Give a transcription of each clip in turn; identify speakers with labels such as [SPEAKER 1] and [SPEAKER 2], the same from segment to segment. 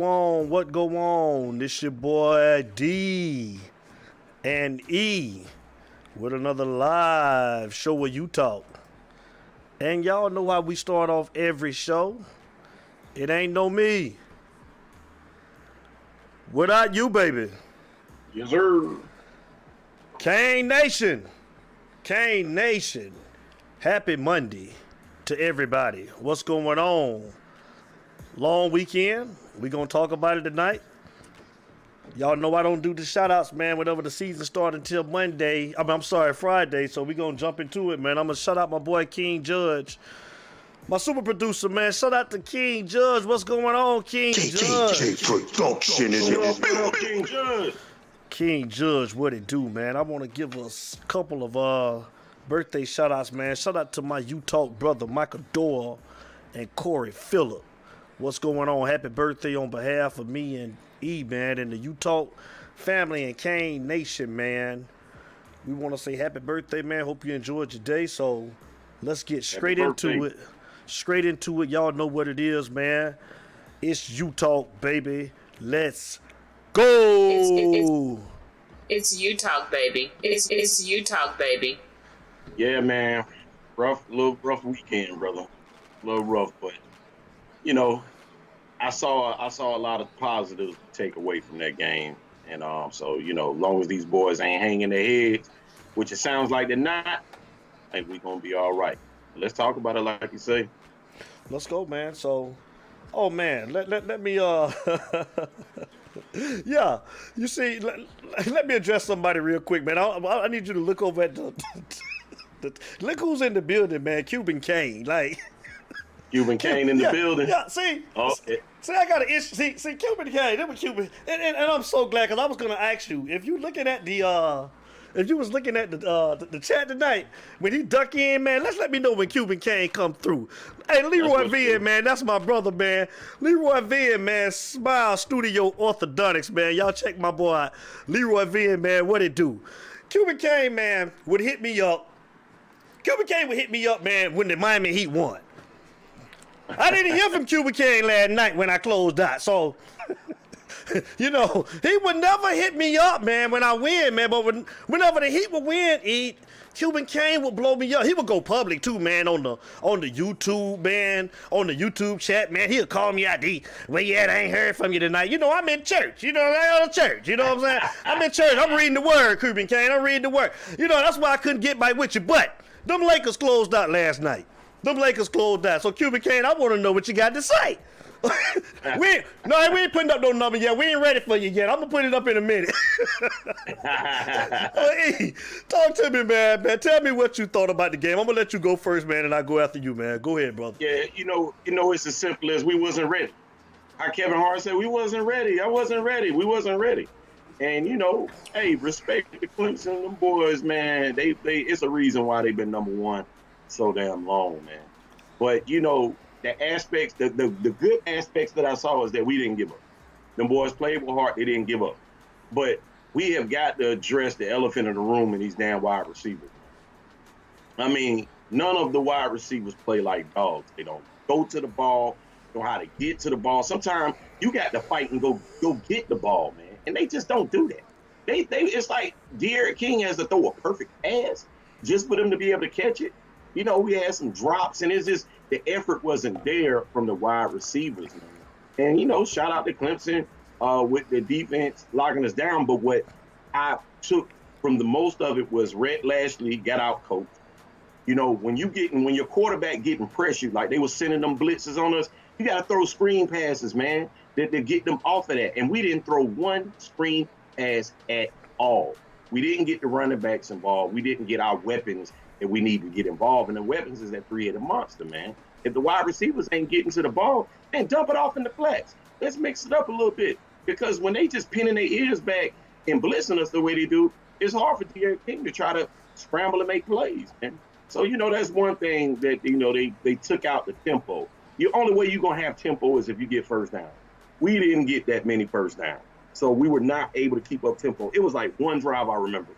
[SPEAKER 1] What go on? This your boy D and E with another live show where you talk. And y'all know how we start off every show. It ain't no me. Without you, baby.
[SPEAKER 2] Yes, sir.
[SPEAKER 1] Kane Nation. Kane Nation. Happy Monday to everybody. What's going on? Long weekend. We gonna talk about it tonight. Y'all know I don't do the shout outs, man, whenever the season starts until Monday. I'm sorry, Friday. So we gonna jump into it, man. I'm gonna shout out my boy King Judge, my super producer, man. Shout out to King Judge. What's going on, King Judge?
[SPEAKER 2] Production is King Judge.
[SPEAKER 1] King Judge, what it do, man? I want to give us a couple of birthday shout outs, man. Shout out to my U-Talk brother, Michael Doyle and Corey Phillip. What's going on? Happy birthday on behalf of me and E, man, and the U-Talk family and Kane Nation, man. We want to say happy birthday, man. Hope you enjoyed your day. So let's get straight into it. Straight into it. Y'all know what it is, man. It's U-Talk, baby. Let's go.
[SPEAKER 3] It's U-Talk, baby. It's U-Talk, baby.
[SPEAKER 2] Yeah, man. Little rough weekend, brother. A little rough, but you know, I saw a lot of positives to take away from that game, and so you know, as long as these boys ain't hanging their heads, which it sounds like they're not, I think we're gonna be all right. Let's talk about it, like you say.
[SPEAKER 1] Let's go, man. So, oh man, let me yeah, you see, let me address somebody real quick, man. I need you to look over at look who's in the building, man. Cuban Kane, like.
[SPEAKER 2] Cuban Kane in the building.
[SPEAKER 1] Yeah, see, see, I got an issue. See, Cuban Kane, that was Cuban, and I'm so glad because I was gonna ask you if you looking at if you was looking at the chat tonight when he duck in, man. Let me know when Cuban Kane come through. Hey, Leroy Vin, man, that's my brother, man. Leroy Vin, man, Smile Studio Orthodontics, man. Y'all check my boy out. Leroy Vin, man, what it do? Cuban Kane, man, would hit me up. Cuban Kane would hit me up, man, when the Miami Heat won. I didn't hear from Cuban Kane last night when I closed out. So, you know, he would never hit me up, man, when I win, man. But whenever the Heat would win, Cuban Kane would blow me up. He would go public too, man, on the YouTube, man, on the YouTube chat, man. He'll call me out, D. Well, yeah, I ain't heard from you tonight. You know, I'm in church. You know, I'm in church. You know what I'm saying? I'm in church. I'm reading the word, Cuban Kane. I'm reading the word. You know, that's why I couldn't get by with you. But them Lakers closed out last night. Them Lakers closed out. So, Cuban Kane, I want to know what you got to say. we ain't putting up no number yet. We ain't ready for you yet. I'm going to put it up in a minute. Hey, talk to me, man. Tell me what you thought about the game. I'm going to let you go first, man, and I'll go after you, man. Go ahead, brother.
[SPEAKER 2] Yeah, you know, it's as simple as we wasn't ready. How Kevin Hart said, we wasn't ready. I wasn't ready. We wasn't ready. And, you know, hey, respect to Clemson, them boys, man. They it's a reason why they've been number one so damn long, man. But you know, the aspects, the good aspects that I saw is that we didn't give up. Them boys played with heart, they didn't give up. But we have got to address the elephant in the room in these damn wide receivers. I mean, none of the wide receivers play like dogs. They don't go to the ball, know how to get to the ball. Sometimes you got to fight and go get the ball, man. And they just don't do that. They it's like De'Aaron King has to throw a perfect pass just for them to be able to catch it. You know, we had some drops, and it's just the effort wasn't there from the wide receivers, man. And, you know, shout out to Clemson with the defense locking us down. But what I took from the most of it was Rhett Lashley got out coached. You know, when your quarterback getting pressured, like they were sending them blitzes on us, you got to throw screen passes, man, to get them off of that. And we didn't throw one screen pass at all. We didn't get the running backs involved. We didn't get our weapons that we need to get involved. And the weapons is that three-headed monster, man. If the wide receivers ain't getting to the ball, then dump it off in the flats. Let's mix it up a little bit. Because when they just pinning their ears back and blitzing us the way they do, it's hard for De'Aaron King to try to scramble and make plays, man. So, you know, that's one thing that, you know, they took out the tempo. The only way you're going to have tempo is if you get first down. We didn't get that many first downs. So we were not able to keep up tempo. It was like one drive I remember.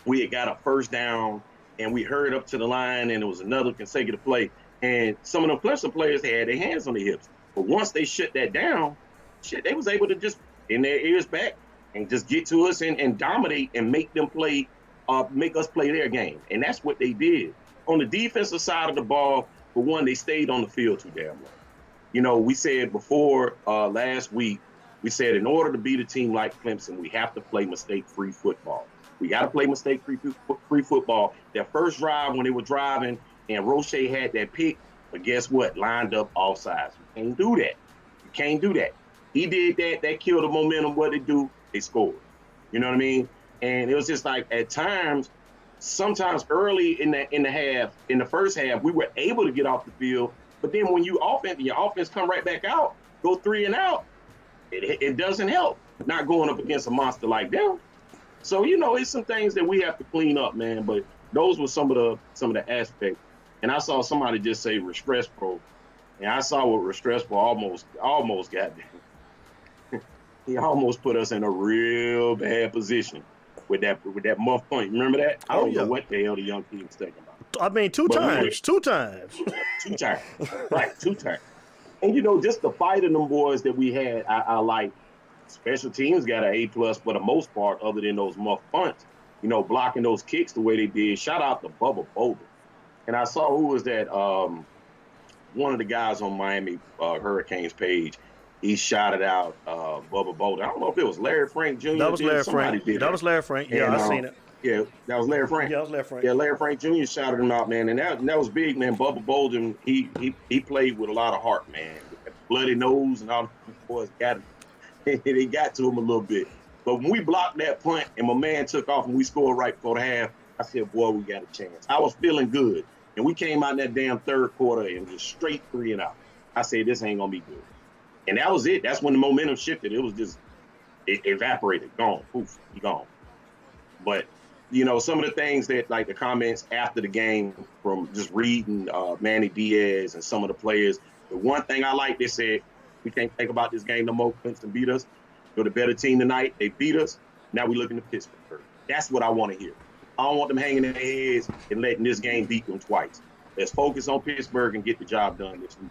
[SPEAKER 2] We had got a first down, and we hurried up to the line, and it was another consecutive play. And some of the Clemson players, they had their hands on their hips. But once they shut that down, shit, they was able to just in their ears back and just get to us and dominate and make them play, make us play their game. And that's what they did. On the defensive side of the ball, for one, they stayed on the field too damn long. You know, we said before last week, we said in order to beat a team like Clemson, we have to play mistake-free football. We got to play mistake-free football. That first drive when they were driving and Roche had that pick, but guess what? Lined up all sides. You can't do that. You can't do that. He did that. That killed the momentum. What they do? They scored. You know what I mean? And it was just like at times, sometimes early in the first half, we were able to get off the field. But then when your offense come right back out, go 3 and out, it doesn't help not going up against a monster like them. So, you know, it's some things that we have to clean up, man. But those were some of the aspects. And I saw somebody just say Restrepo, and I saw what Restrepo almost got there. He almost put us in a real bad position with that muff point. Remember that? I don't know what the hell the young kid was thinking about.
[SPEAKER 1] I mean, two times.
[SPEAKER 2] Right, 2 times. And, you know, just the fight of them boys that we had, I like. Special teams got an A+ for the most part, other than those muff punts. You know, blocking those kicks the way they did. Shout out to Bubba Bolden. And I saw who was that? One of the guys on Miami Hurricanes page. He shouted out Bubba Bolden. I don't know if it was Larry Frank Jr.
[SPEAKER 1] That was Larry Frank. That was Larry Frank. Yeah, I seen it.
[SPEAKER 2] Yeah, that was Larry Frank.
[SPEAKER 1] Yeah, that was Larry Frank.
[SPEAKER 2] Yeah, Larry Frank Jr. shouted him out, man, and that was big, man. Bubba Bolden, he played with a lot of heart, man. Bloody nose and all the boys got it. They got to him a little bit. But when we blocked that punt and my man took off and we scored right before the half, I said, boy, we got a chance. I was feeling good. And we came out in that damn third quarter and just straight 3 and out. I said, this ain't going to be good. And that was it. That's when the momentum shifted. It was just, it evaporated. Gone. Poof. You gone. But, you know, some of the things that, like the comments after the game from just reading Manny Diaz and some of the players, the one thing I like, they said, we can't think about this game no more. Clemson beat us. They're the better team tonight. They beat us. Now we looking to Pittsburgh. That's what I want to hear. I don't want them hanging their heads and letting this game beat them twice. Let's focus on Pittsburgh and get the job done this week.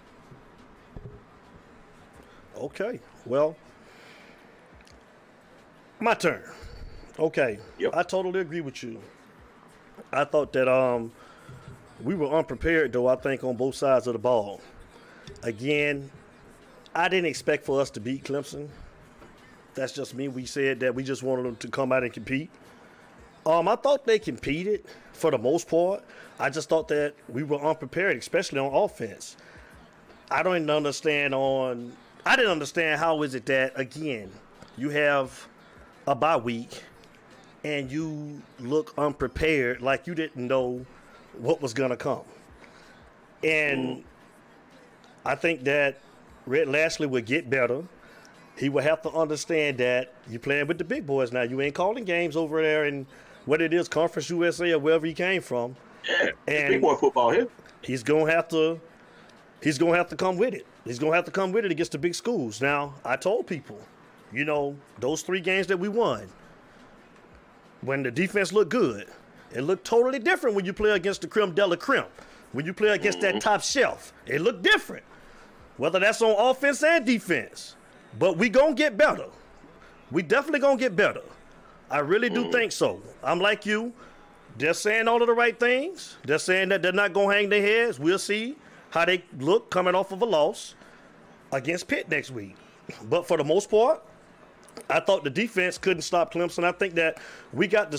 [SPEAKER 1] Okay. Well, my turn. Okay.
[SPEAKER 2] Yep.
[SPEAKER 1] I totally agree with you. I thought that we were unprepared, though, I think, on both sides of the ball. Again, I didn't expect for us to beat Clemson. That's just me. We said that we just wanted them to come out and compete. I thought they competed for the most part. I just thought that we were unprepared, especially on offense. I didn't understand how is it that, again, you have a bye week and you look unprepared, like you didn't know what was going to come. And I think that Red Lashley would get better. He would have to understand that you're playing with the big boys now. You ain't calling games over there in what it is, Conference USA or wherever he came from.
[SPEAKER 2] Yeah,
[SPEAKER 1] and
[SPEAKER 2] big boy football here.
[SPEAKER 1] He's gonna have to come with it. He's gonna have to come with it against the big schools. Now, I told people, you know, those 3 games that we won, when the defense looked good, it looked totally different when you play against the creme de la creme. When you play against that top shelf, it looked different. Whether that's on offense and defense. But we gonna get better. We definitely gonna get better. I really do think so. I'm like you. They're saying all of the right things. They're saying that they're not gonna hang their heads. We'll see how they look coming off of a loss against Pitt next week. But for the most part, I thought the defense couldn't stop Clemson. I think that we got to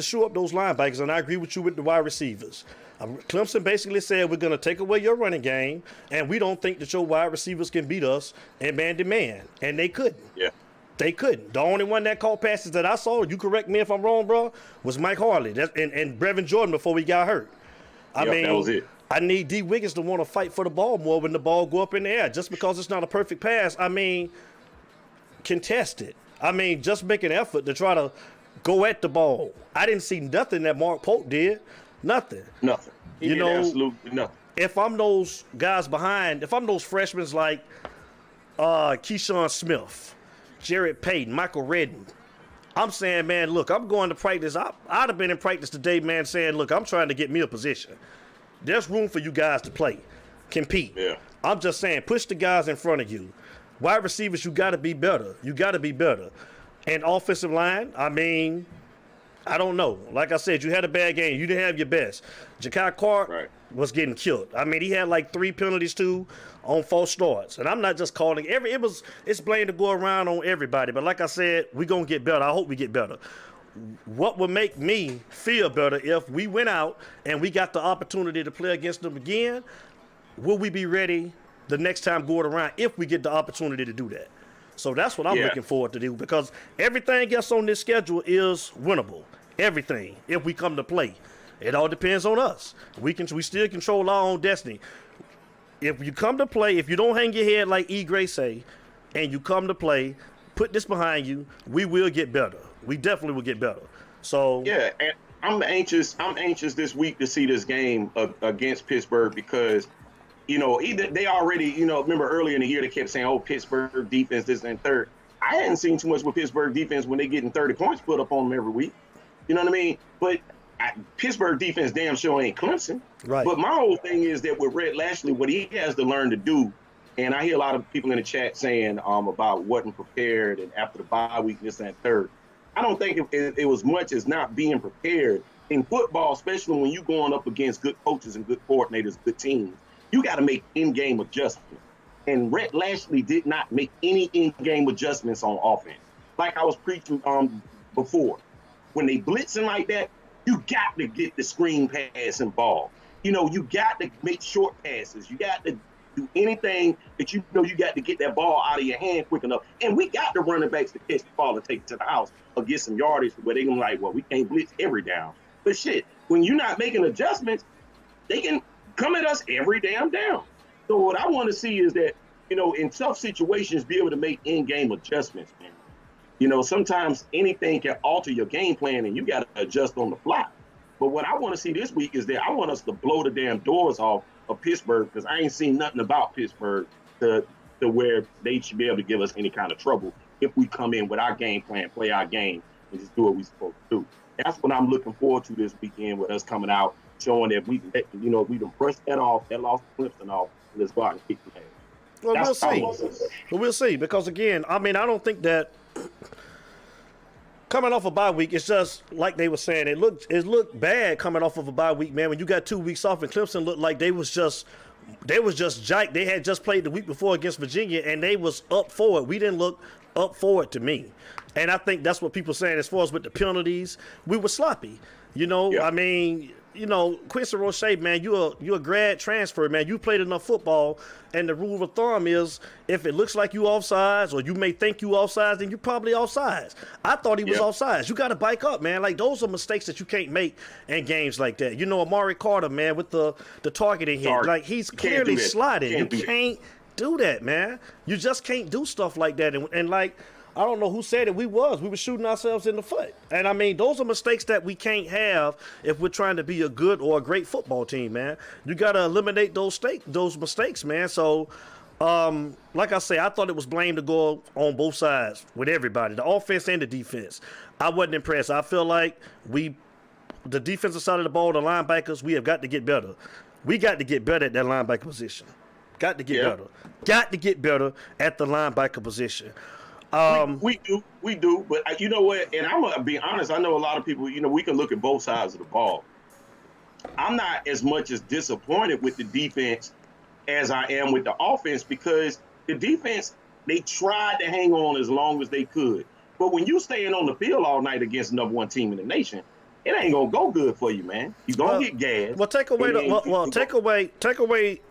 [SPEAKER 1] show up those linebackers, and I agree with you with the wide receivers. Clemson basically said we're going to take away your running game, and we don't think that your wide receivers can beat us in man-to-man. And they couldn't.
[SPEAKER 2] Yeah.
[SPEAKER 1] They couldn't. The only one that caught passes that I saw, you correct me if I'm wrong, bro, was Mike Harley and Brevin Jordan before we got hurt. I mean,
[SPEAKER 2] that was it.
[SPEAKER 1] I need D. Wiggins to want to fight for the ball more when the ball go up in the air. Just because it's not a perfect pass, I mean, contest it. I mean, just make an effort to try to go at the ball. I didn't see nothing that Mark Pope did. Nothing.
[SPEAKER 2] Nothing. He did absolutely nothing.
[SPEAKER 1] If I'm those guys behind, if I'm those freshmen like Keyshawn Smith, Jared Payton, Michael Redden, I'm saying, man, look, I'm going to practice. I'd have been in practice today, man, saying, look, I'm trying to get me a position. There's room for you guys to play, compete.
[SPEAKER 2] Yeah.
[SPEAKER 1] I'm just saying, push the guys in front of you. Wide receivers, you got to be better. You got to be better. And offensive line, I mean, I don't know. Like I said, you had a bad game. You didn't have your best. Ja'Kai Clark was getting killed. I mean, he had like 3 penalties too on 4 starts. And I'm not just calling it's blame to go around on everybody. But like I said, we're going to get better. I hope we get better. What would make me feel better if we went out and we got the opportunity to play against them again? Will we be ready the next time going around if we get the opportunity to do that? So that's what I'm looking forward to do, because everything else on this schedule is winnable. Everything, if we come to play. It all depends on us. We still control our own destiny. If you come to play, if you don't hang your head like E. Gray say, and you come to play, put this behind you, we will get better. We definitely will get better. So
[SPEAKER 2] yeah, and I'm anxious this week to see this game against Pittsburgh, because either they already, remember earlier in the year they kept saying, oh, Pittsburgh defense, this and third. I hadn't seen too much with Pittsburgh defense when they getting 30 points put up on them every week. You know what I mean? But Pittsburgh defense damn sure ain't Clemson. Right. But my whole thing is that with Red Lashley, what he has to learn to do, and I hear a lot of people in the chat saying about wasn't prepared and after the bye week, this and third. I don't think it was much as not being prepared. In football, especially when you're going up against good coaches and good coordinators, good teams, you got to make in-game adjustments. And Rhett Lashley did not make any in-game adjustments on offense. Like I was preaching before. When they blitzing like that, you got to get the screen pass involved. You got to make short passes. You got to do anything that you got to get that ball out of your hand quick enough. And we got the running backs to catch the ball and take it to the house or get some yardage where they're going to like, well, we can't blitz every down. But shit, when you're not making adjustments, they can come at us every damn down. So what I want to see is that, in tough situations, be able to make in-game adjustments, man. Sometimes anything can alter your game plan and you got to adjust on the fly. But what I want to see this week is that I want us to blow the damn doors off of Pittsburgh, because I ain't seen nothing about Pittsburgh to where they should be able to give us any kind of trouble if we come in with our game plan, play our game, and just do what we're supposed to do. That's what I'm looking forward to this weekend, with us coming out, showing that we can brush that off, that lost Clemson off, and let's go out and kick the ass.
[SPEAKER 1] Well, we'll see. We'll see, because again, I mean, I don't think that coming off a bye week, it's just like they were saying. It looked bad coming off of a bye week, man. When you got 2 weeks off, and Clemson looked like they was just jiked. They had just played the week before against Virginia, and they was up for it. We didn't look up for it to me, and I think that's what people are saying as far as with the penalties. We were sloppy, I mean. Quincy Roche, man, you're a grad transfer, man. You played enough football, and the rule of thumb is if it looks like you offsides or you may think you offsides, then you're probably offsides. I thought he was offsides. You got to bike up, man. Like, those are mistakes that you can't make in games like that. Amari Carter, man, with the targeting hit. Like, he's clearly sliding. You can't do that, man. You just can't do stuff like that. And like, I don't know who said it. We were shooting ourselves in the foot. And I mean, those are mistakes that we can't have if we're trying to be a good or a great football team, man. You got to eliminate those mistakes, man. So, like I say, I thought it was blame to go on both sides with everybody, the offense and the defense. I wasn't impressed. I feel like the defensive side of the ball, the linebackers, we have got to get better. We got to get better at that linebacker position. Got to get better. Got to get better at the linebacker position.
[SPEAKER 2] We do, but you know what? And I'm gonna be honest. I know a lot of people. We can look at both sides of the ball. I'm not as much as disappointed with the defense as I am with the offense, because the defense, they tried to hang on as long as they could. But when you staying on the field all night against the number 1 team in the nation, it ain't gonna go good for you, man. You gonna get gas.
[SPEAKER 1] Well, take away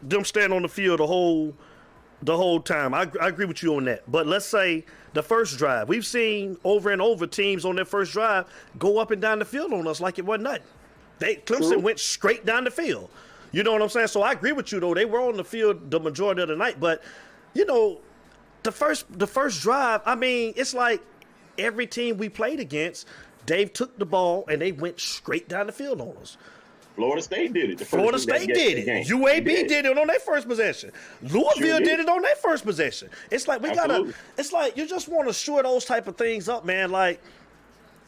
[SPEAKER 1] them staying on the field the whole time. I agree with you on that. But let's say the first drive, we've seen over and over teams on their first drive go up and down the field on us like it wasn't nothing. Clemson went straight down the field. You know what I'm saying? So I agree with you, though. They were on the field the majority of the night. But, the first drive, I mean, it's like every team we played against, Dave took the ball and they went straight down the field on us.
[SPEAKER 2] Florida State did it.
[SPEAKER 1] Florida State did it. UAB did it on their first possession. Louisville did it on their first possession. It's like it's like you just want to shore those type of things up, man. Like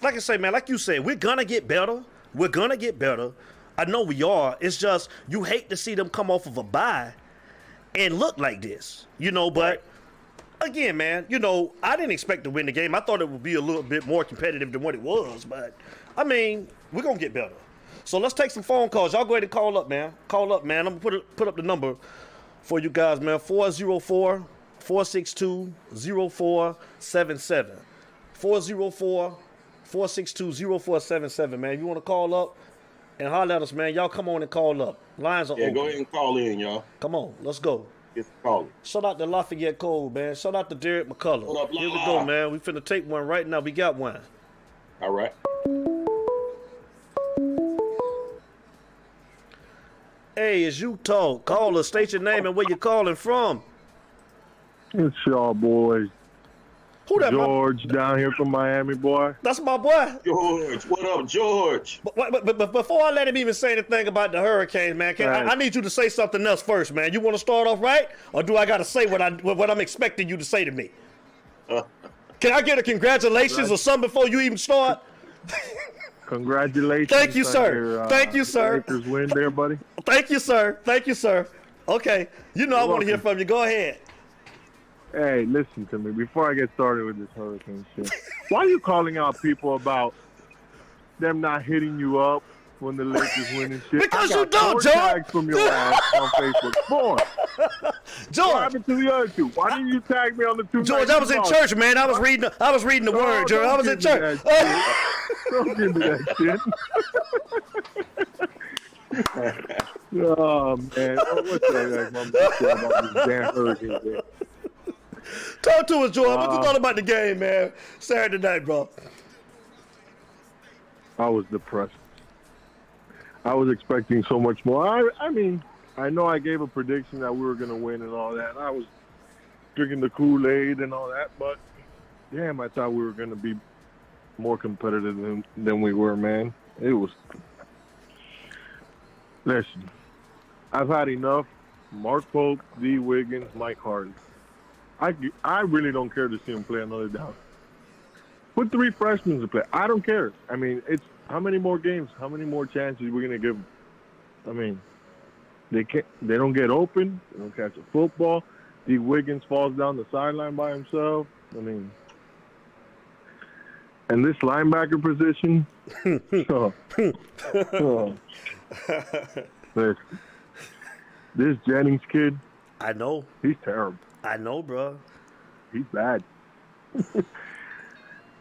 [SPEAKER 1] I say, man, like you said, we're going to get better. We're going to get better. I know we are. It's just you hate to see them come off of a bye and look like this, but again, man, you know, I didn't expect to win the game. I thought it would be a little bit more competitive than what it was, but I mean, we're gonna get better. So let's take some phone calls. Y'all go ahead and call up, man. Call up, man. I'm gonna put up the number for you guys, man. 404-462-0477. 404-462-0477, man. You wanna call up and holler at us, man. Y'all come on and call up. Lines are open.
[SPEAKER 2] Yeah, go ahead and call in, y'all.
[SPEAKER 1] Come on, let's go.
[SPEAKER 2] Get the call.
[SPEAKER 1] Shout out to Lafayette Cole, man. Shout out to Derek McCullough.
[SPEAKER 2] What up,
[SPEAKER 1] Here we
[SPEAKER 2] La?
[SPEAKER 1] go, man. We finna take one right now. We got one.
[SPEAKER 2] All right.
[SPEAKER 1] Hey, it's you talk. Call us, state your name and where you calling from.
[SPEAKER 4] It's y'all boys.
[SPEAKER 1] Who that?
[SPEAKER 4] George down here from Miami, boy.
[SPEAKER 1] That's my boy.
[SPEAKER 2] George, what up, George?
[SPEAKER 1] But before I let him even say anything about the Hurricanes, man, I need you to say something else first, man. You want to start off right, or do I got to say what I'm expecting you to say to me? Can I get a congratulations or something before you even start?
[SPEAKER 4] Congratulations.
[SPEAKER 1] Thank you, sir. Thank you, sir.
[SPEAKER 4] Lakers win there, buddy.
[SPEAKER 1] Thank you, sir. Thank you, sir. Okay, you know I want to hear from you. Go ahead.
[SPEAKER 4] Hey, listen to me. Before I get started with this Hurricane shit, why are you calling out people about them not hitting you up when the Lakers win and shit?
[SPEAKER 1] Because
[SPEAKER 4] I got
[SPEAKER 1] you don't,
[SPEAKER 4] 4
[SPEAKER 1] George.
[SPEAKER 4] tags from your ass on Facebook. 4. What
[SPEAKER 1] George,
[SPEAKER 4] happened to the other 2? Why didn't you tag me on the 2?
[SPEAKER 1] George, I was in church, man. I was reading the word, George. I was in church.
[SPEAKER 4] Don't give me that shit. Oh, man. What's that mama say about this damn hurricane, man?
[SPEAKER 1] Talk to us, George. What you thought about the game, man? Saturday night, bro.
[SPEAKER 4] I was depressed. I was expecting so much more. I mean, I know I gave a prediction that we were going to win and all that. I was drinking the Kool-Aid and all that, but damn, I thought we were going to be more competitive than we were, man. It was. Listen, I've had enough. Mark Pope, D. Wiggins, Mike Harden. I really don't care to see him play another down. Put 3 freshmen to play. I don't care. I mean, it's how many more games, how many more chances we're gonna give them? I mean, they don't get open. They don't catch a football. D. Wiggins falls down the sideline by himself. I mean, and this linebacker position. Listen, this Jennings kid.
[SPEAKER 1] I know.
[SPEAKER 4] He's terrible.
[SPEAKER 1] I know, bro.
[SPEAKER 4] He's bad.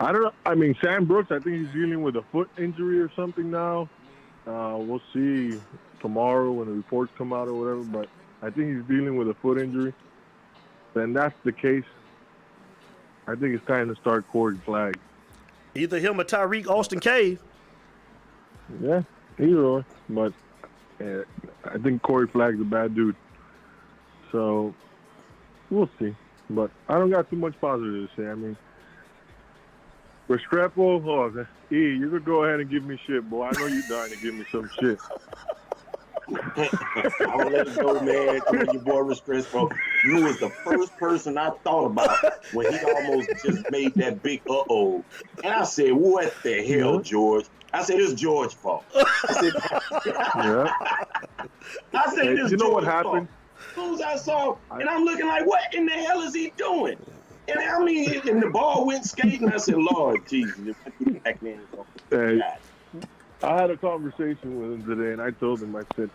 [SPEAKER 4] I don't know. I mean, Sam Brooks, I think he's dealing with a foot injury or something now. We'll see tomorrow when the reports come out or whatever, but I think he's dealing with a foot injury. Then that's the case. I think it's time to start Corey Flagg.
[SPEAKER 1] Either him or Tyreek Austin Cave.
[SPEAKER 4] Yeah, either or. But I think Corey Flagg's a bad dude. So we'll see. But I don't got too much positive to say. I mean, Restrepo, you could go ahead and give me shit, boy. I know you're dying to give me some shit.
[SPEAKER 2] I will let it go, man. Your boy Restrepo. You was the first person I thought about when he almost just made that big uh-oh. And I said, what the hell, George? I said, it's George's fault. I said, it's
[SPEAKER 4] you know what
[SPEAKER 2] George's
[SPEAKER 4] happened?
[SPEAKER 2] Fault. As soon as I saw, and I'm looking like, what in the hell is he doing? And I mean, and the ball went skating. I said, Lord Jesus, if I get back there.
[SPEAKER 4] I had a conversation with him today, and I told him, I said,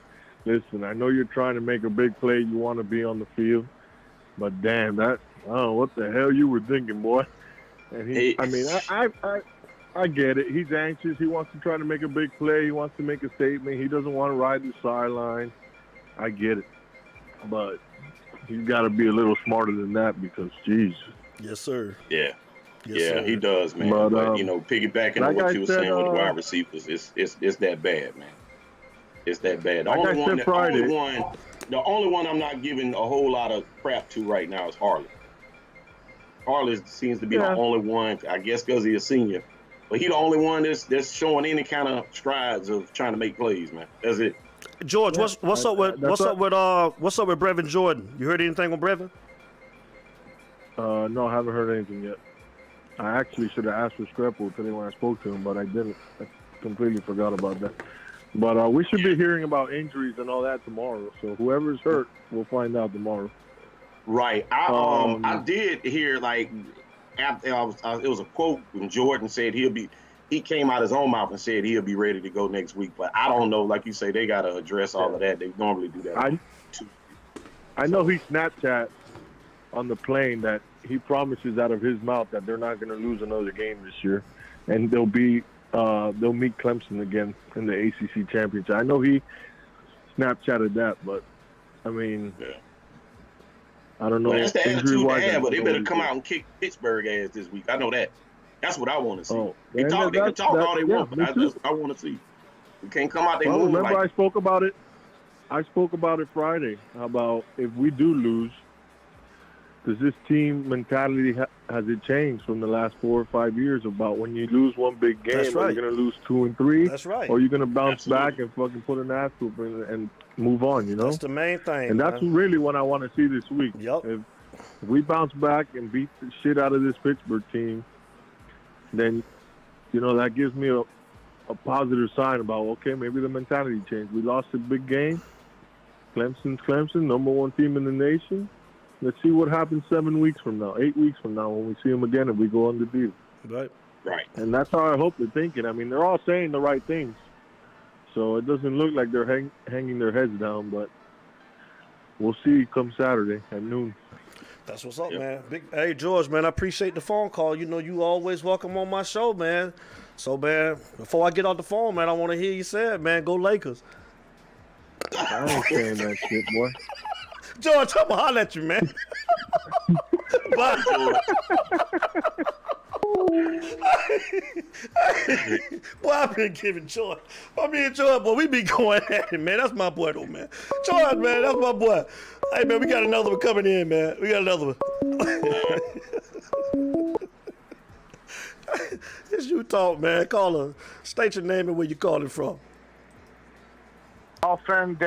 [SPEAKER 4] listen, I know you're trying to make a big play. You want to be on the field. But damn, I don't know what the hell you were thinking, boy. And I get it. He's anxious. He wants to try to make a big play. He wants to make a statement. He doesn't want to ride the sideline. I get it. But he's got to be a little smarter than that because, jeez.
[SPEAKER 1] Yes, sir.
[SPEAKER 2] Yeah.
[SPEAKER 1] Yes, sir.
[SPEAKER 2] He does, man. But you know, piggybacking on what you were saying with the wide receivers, it's that bad, man. It's that bad. The only one I'm not giving a whole lot of crap to right now is Harley. Harley seems to be the only one, I guess because he's a senior. But he's the only one that's showing any kind of strides of trying to make plays, man. That's it.
[SPEAKER 1] George, what's up with Brevin Jordan? You heard anything on Brevin?
[SPEAKER 4] No, I haven't heard anything yet. I actually should have asked for Scrapple today when I spoke to him, but I didn't. I completely forgot about that. But we should be hearing about injuries and all that tomorrow. So whoever's hurt, we'll find out tomorrow.
[SPEAKER 2] Right. I did hear like after it was a quote when Jordan said he came out his own mouth and said he'll be ready to go next week. But I don't know. Like you say, they got to address all of that. They normally do that.
[SPEAKER 4] I know he Snapchat on the plane that he promises out of his mouth that they're not going to lose another game this year, and they'll meet Clemson again in the ACC championship. I know he Snapchatted that, but I mean, I don't know.
[SPEAKER 2] Well, that's the attitude they have, but they better come out and kick Pittsburgh ass this week. I know that. That's what I want to see.
[SPEAKER 4] Oh,
[SPEAKER 2] they can talk all they want, but that's what I want to see. We can't come out there.
[SPEAKER 4] Well, remember, I spoke about it. I spoke about it Friday. About if we do lose, does this team mentality has it changed from the last 4 or 5 years about when you lose one big game,
[SPEAKER 1] That's right.
[SPEAKER 4] are you going to lose 2 and 3?
[SPEAKER 1] That's right.
[SPEAKER 4] Or are you going to bounce back and fucking put an ass whoop and move on, you know?
[SPEAKER 1] That's the main thing.
[SPEAKER 4] And that's really what I want to see this week.
[SPEAKER 1] Yep.
[SPEAKER 4] If we bounce back and beat the shit out of this Pittsburgh team, then, you know, that gives me a positive sign about, okay, maybe the mentality changed. We lost a big game. Clemson's Clemson, number 1 team in the nation. Let's see what happens 7 weeks from now, 8 weeks from now when we see them again if we go undefeated.
[SPEAKER 1] Right.
[SPEAKER 2] Right.
[SPEAKER 4] And that's how I hope they're thinking. I mean, they're all saying the right things. So it doesn't look like they're hanging their heads down, but we'll see come Saturday at noon.
[SPEAKER 1] That's what's up, man. Hey, George, man, I appreciate the phone call. You know, you always welcome on my show, man. So, man, before I get off the phone, man, I want to hear you say it, man. Go Lakers.
[SPEAKER 4] I ain't saying that shit, boy.
[SPEAKER 1] George, I'm going to holler at you, man. Bye, George. Boy, I've been giving George. Me and George, boy, we be going at it, man. That's my boy, though, man. George, man, that's my boy. Hey, man, we got another one coming in, man. We got another one. It's you talk, man. Call her. State your name and where you calling from.
[SPEAKER 5] From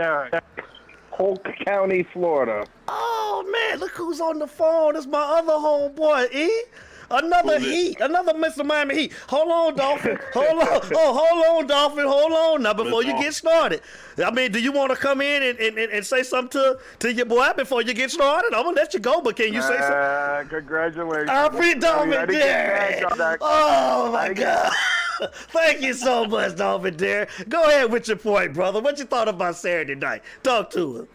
[SPEAKER 5] Polk County, Florida.
[SPEAKER 1] Oh, man, look who's on the phone. It's my other homeboy, E. Another Heat. Another Mr. Miami Heat. Hold on, Dolphin. Hold on. Oh, hold on, Dolphin. Hold on now before you get started. I mean, do you want to come in and say something to your boy before you get started? I'm going to let you go, but can you say something?
[SPEAKER 5] Congratulations.
[SPEAKER 1] Happy Dolphin Derek. Oh, my God. Thank you so much, Dolphin Derek. Go ahead with your point, brother. What you thought about Saturday night? Talk to him.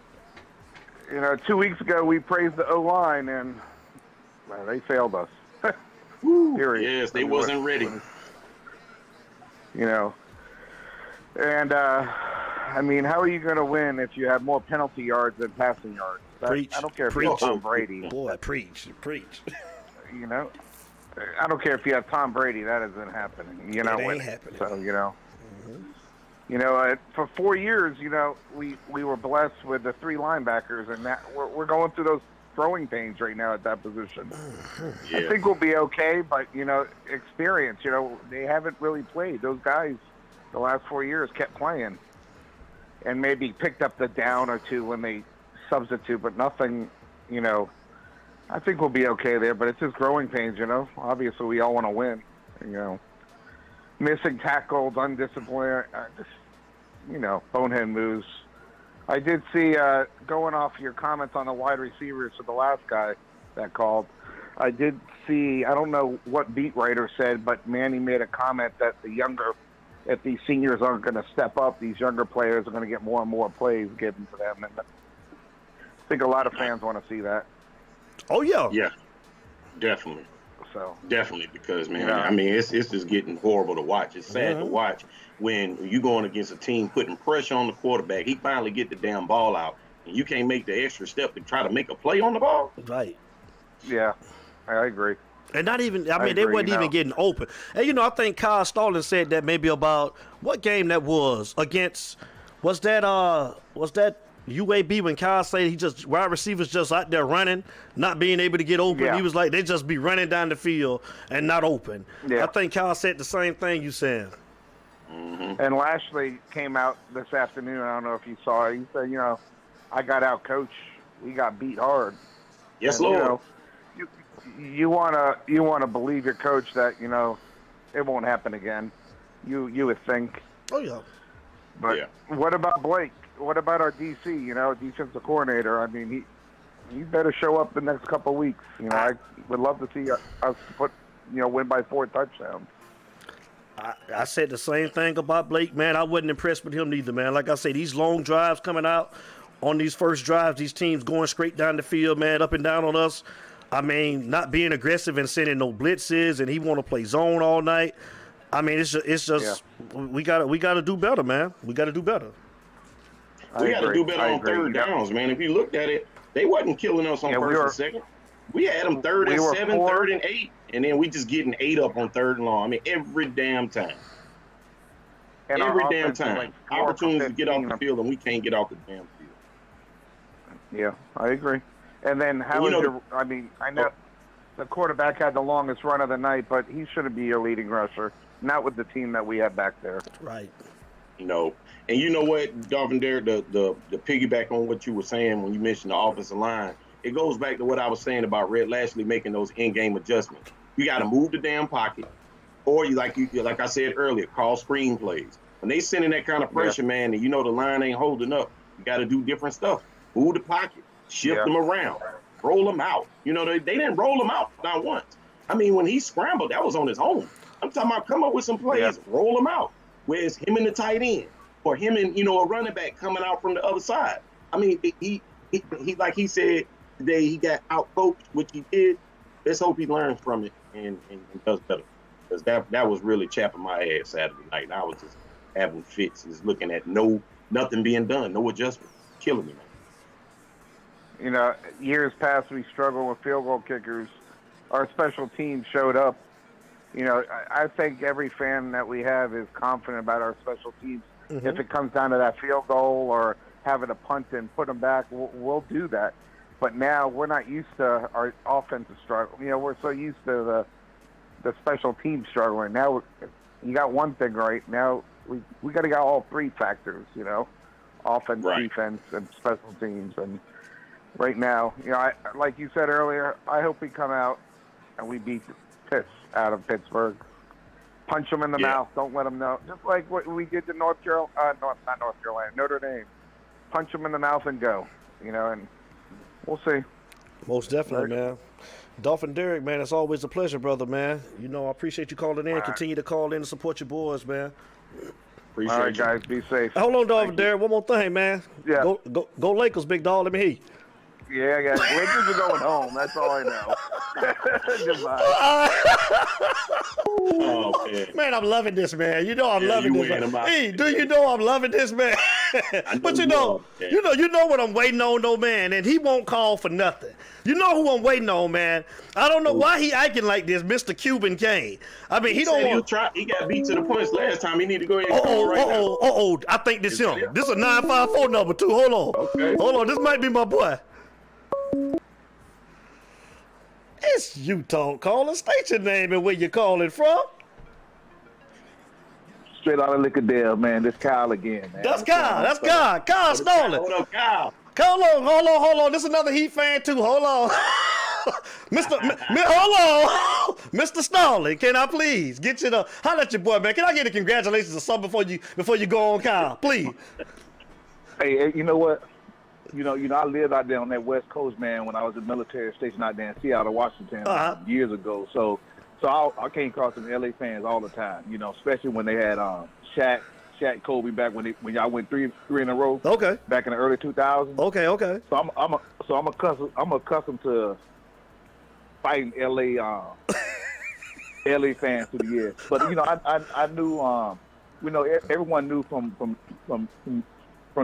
[SPEAKER 5] You know, 2 weeks ago we praised the O-line, and they failed us. Period.
[SPEAKER 2] Yes, they wasn't ready.
[SPEAKER 5] You know, and I mean, how are you going to win if you have more penalty yards than passing yards?
[SPEAKER 1] Preach.
[SPEAKER 5] I don't care if you're Tom Brady.
[SPEAKER 1] Boy, preach.
[SPEAKER 5] You know, I don't care if you have Tom Brady. That isn't happening. You know,
[SPEAKER 1] it ain't happening.
[SPEAKER 5] So you know. You know, for 4 years, you know, we were blessed with the 3 linebackers, and that we're going through those growing pains right now at that position.
[SPEAKER 2] Yeah.
[SPEAKER 5] I think we'll be okay, but, you know, experience, you know, they haven't really played. Those guys, the last 4 years, kept playing and maybe picked up the down or two when they substitute, but nothing, you know. I think we'll be okay there, but it's just growing pains, you know. Obviously, we all want to win, you know. Missing tackles, undisciplined, you know, bonehead moves. I did see, going off your comments on the wide receivers for the last guy that called, I did see, I don't know what beat writer said, but Manny made a comment that if these seniors aren't going to step up, these younger players are going to get more and more plays given to them. And I think a lot of fans want to see that.
[SPEAKER 1] Oh, yeah.
[SPEAKER 2] Yeah, definitely.
[SPEAKER 5] So
[SPEAKER 2] definitely, because, man, I mean, it's just getting horrible to watch. It's sad to watch when you going against a team putting pressure on the quarterback. He finally get the damn ball out, and you can't make the extra step to try to make a play on the ball.
[SPEAKER 1] Right.
[SPEAKER 5] Yeah, I agree.
[SPEAKER 1] And not even, I mean, they wasn't even getting open. And, you know, I think Kyle Stalling said that maybe about what game that was against, was that UAB when Kyle said wide receivers just out there running, not being able to get open.
[SPEAKER 5] Yeah.
[SPEAKER 1] He was like, they just be running down the field and not open.
[SPEAKER 5] Yeah.
[SPEAKER 1] I think Kyle said the same thing you said.
[SPEAKER 5] And Lashley came out this afternoon. I don't know if you saw it. He said, you know, I got out coached. We got beat hard.
[SPEAKER 2] Yes,
[SPEAKER 5] and,
[SPEAKER 2] Lord.
[SPEAKER 5] You know, you wanna believe your coach that, you know, it won't happen again. You would think.
[SPEAKER 1] Oh, yeah.
[SPEAKER 5] But what about Blake? What about our DC? You know, defensive coordinator. I mean, you better show up the next couple of weeks. You know, I would love to see us win by 4 touchdowns.
[SPEAKER 1] I said the same thing about Blake, man. I wasn't impressed with him neither, man. Like I say, these long drives coming out on these first drives, these teams going straight down the field, man, up and down on us. I mean, not being aggressive and sending no blitzes, and he want to play zone all night. I mean, it's just we gotta do better, man. We gotta do better.
[SPEAKER 2] We got to do better on third downs, man. If you looked at it, they wasn't killing us on first and second. We had them 3rd and 7, 3rd and 8, and then we just getting 8 up on 3rd and long. I mean, every damn time.
[SPEAKER 5] And
[SPEAKER 2] every damn time. Opportunities to get off the field, and we can't get off the damn field.
[SPEAKER 5] Yeah, I agree. And then I know the quarterback had the longest run of the night, but he shouldn't be your leading rusher. Not with the team that we have back there.
[SPEAKER 1] Right.
[SPEAKER 2] No. And you know what, Dolphin Derek, the piggyback on what you were saying when you mentioned the offensive line, it goes back to what I was saying about Red Lashley making those in-game adjustments. You got to move the damn pocket, or like I said earlier, call screen plays. When they send in that kind of pressure, man, and you know the line ain't holding up, you got to do different stuff. Move the pocket, shift them around, roll them out. You know, they didn't roll them out not once. I mean, when he scrambled, that was on his own. I'm talking about come up with some plays, roll them out. Whereas him and the tight end, or him and, a running back coming out from the other side. I mean, he like he said today, he got out-coached, which he did. Let's hope he learns from it and does better. Because that was really chapping my ass Saturday night. And I was just having fits, just looking at nothing being done, no adjustment. Killing me, man.
[SPEAKER 5] You know, years past we struggled with field goal kickers. Our special teams showed up. You know, I think every fan that we have is confident about our special teams. Mm-hmm. If it comes down to that field goal or having a punt and put them back, we'll do that. But now we're not used to our offensive struggle. You know, we're so used to the special team struggling. Now you got one thing right. Now we got to get all 3 factors, offense, defense, and special teams. And right now, like you said earlier, I hope we come out and we beat the piss out of Pittsburgh. Punch them in the mouth. Don't let them know. Just like what we did to Notre Dame. Punch them in the mouth and go. And we'll see.
[SPEAKER 1] Most definitely, man. Dolphin Derek, man, it's always a pleasure, brother, man. I appreciate you calling in. Continue to call in and support your boys, man.
[SPEAKER 2] Appreciate
[SPEAKER 5] all right, guys. Be safe.
[SPEAKER 1] Hold on, Dolphin Derek. One more thing, man.
[SPEAKER 5] Yeah.
[SPEAKER 1] Go Lakers, big dog. Let me hear you.
[SPEAKER 5] Yeah, guys. Lakers are going home. That's all I know. Goodbye.
[SPEAKER 2] Oh,
[SPEAKER 1] man, I'm loving this, man. I'm loving this. Hey, do you know I'm loving this, man? But you know what I'm waiting on, though, man. And he won't call for nothing. You know who I'm waiting on, man. I don't know why he acting like this, Mr. Cuban Kane. I mean, he don't want.
[SPEAKER 2] He got beat to the punch last time. He need to go ahead and call right now.
[SPEAKER 1] I think this him. This is a 954 number too. Hold on.
[SPEAKER 2] Okay.
[SPEAKER 1] Hold on. This might be my boy. It's Utah calling. State your name and where you calling from.
[SPEAKER 6] Straight out of Lickadale, man. This Kyle again, man.
[SPEAKER 1] That's Kyle. Kyle Snowden.
[SPEAKER 2] Hold up, Kyle.
[SPEAKER 1] Hold on. This is another Heat fan too. Hold on. Hold on. Mr. Snowden, can I please get you to holler at your boy, man? Can I get a congratulations or something before you go on, Kyle? Please.
[SPEAKER 6] Hey, you know what? I lived out there on that West Coast, man, when I was at military station out there in Seattle, Washington, years ago. So I came across some LA fans all the time, especially when they had Shaq, Kobe back when y'all went three in a row.
[SPEAKER 1] Okay.
[SPEAKER 6] Back in the early 2000s.
[SPEAKER 1] Okay.
[SPEAKER 6] So I'm accustomed to fighting LA LA fans through the years. But I knew everyone knew from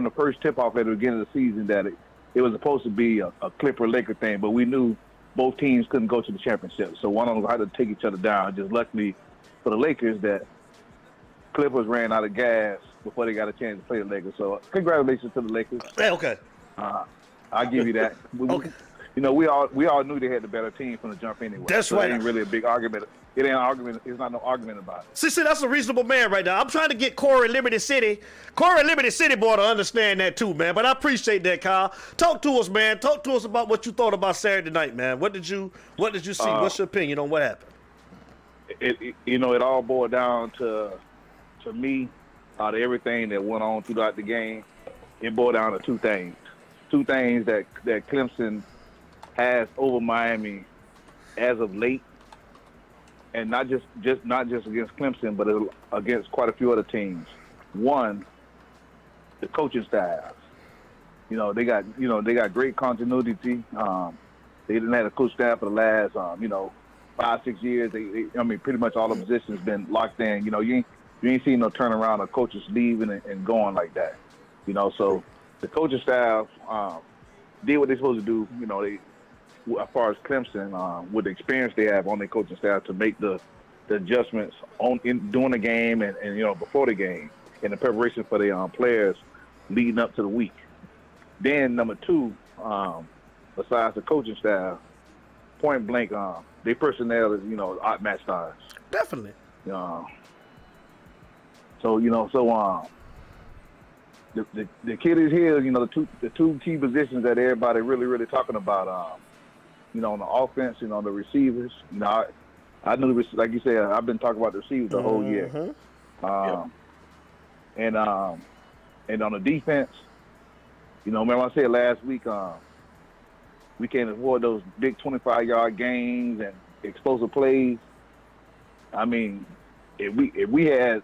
[SPEAKER 6] the first tip-off at the beginning of the season that it was supposed to be a Clipper-Laker thing, but we knew both teams couldn't go to the championship. So one of them had to take each other down. Just luckily for the Lakers that Clippers ran out of gas before they got a chance to play the Lakers. So congratulations to the Lakers.
[SPEAKER 1] Hey, okay.
[SPEAKER 6] I'll give you that.
[SPEAKER 1] Okay.
[SPEAKER 6] We all knew they had the better team from the jump anyway.
[SPEAKER 1] That's
[SPEAKER 6] so
[SPEAKER 1] right.
[SPEAKER 6] It ain't really a big argument. It ain't an argument. It's not no argument about it.
[SPEAKER 1] See, that's a reasonable man right now. I'm trying to get Corey Liberty City boy to understand that too, man. But I appreciate that, Kyle. Talk to us, man. Talk to us about what you thought about Saturday night, man. What did you see? What's your opinion on what happened?
[SPEAKER 6] It all boiled down to me, out of everything that went on throughout the game. It boiled down to two things. Two things that Clemson has over Miami as of late, and not just against Clemson, but against quite a few other teams. One, the coaching staff. They got great continuity. They didn't have a coach staff for the last 5-6 years. Pretty much all the positions been locked in. You ain't seen no turnaround of coaches leaving and going like that. So the coaching staff did what they're supposed to do. They, as far as Clemson, with the experience they have on their coaching staff to make the adjustments during the game and before the game, and the preparation for the players leading up to the week. Then number two, besides the coaching staff, point blank, their personnel is outmatched ours.
[SPEAKER 1] Definitely.
[SPEAKER 6] The kid is here. The two key positions that everybody really talking about. On the offense, the receivers. I knew, like you said, I've been talking about the receivers the whole year. And on the defense, remember I said last week, we can't afford those big 25-yard gains and explosive plays. If we had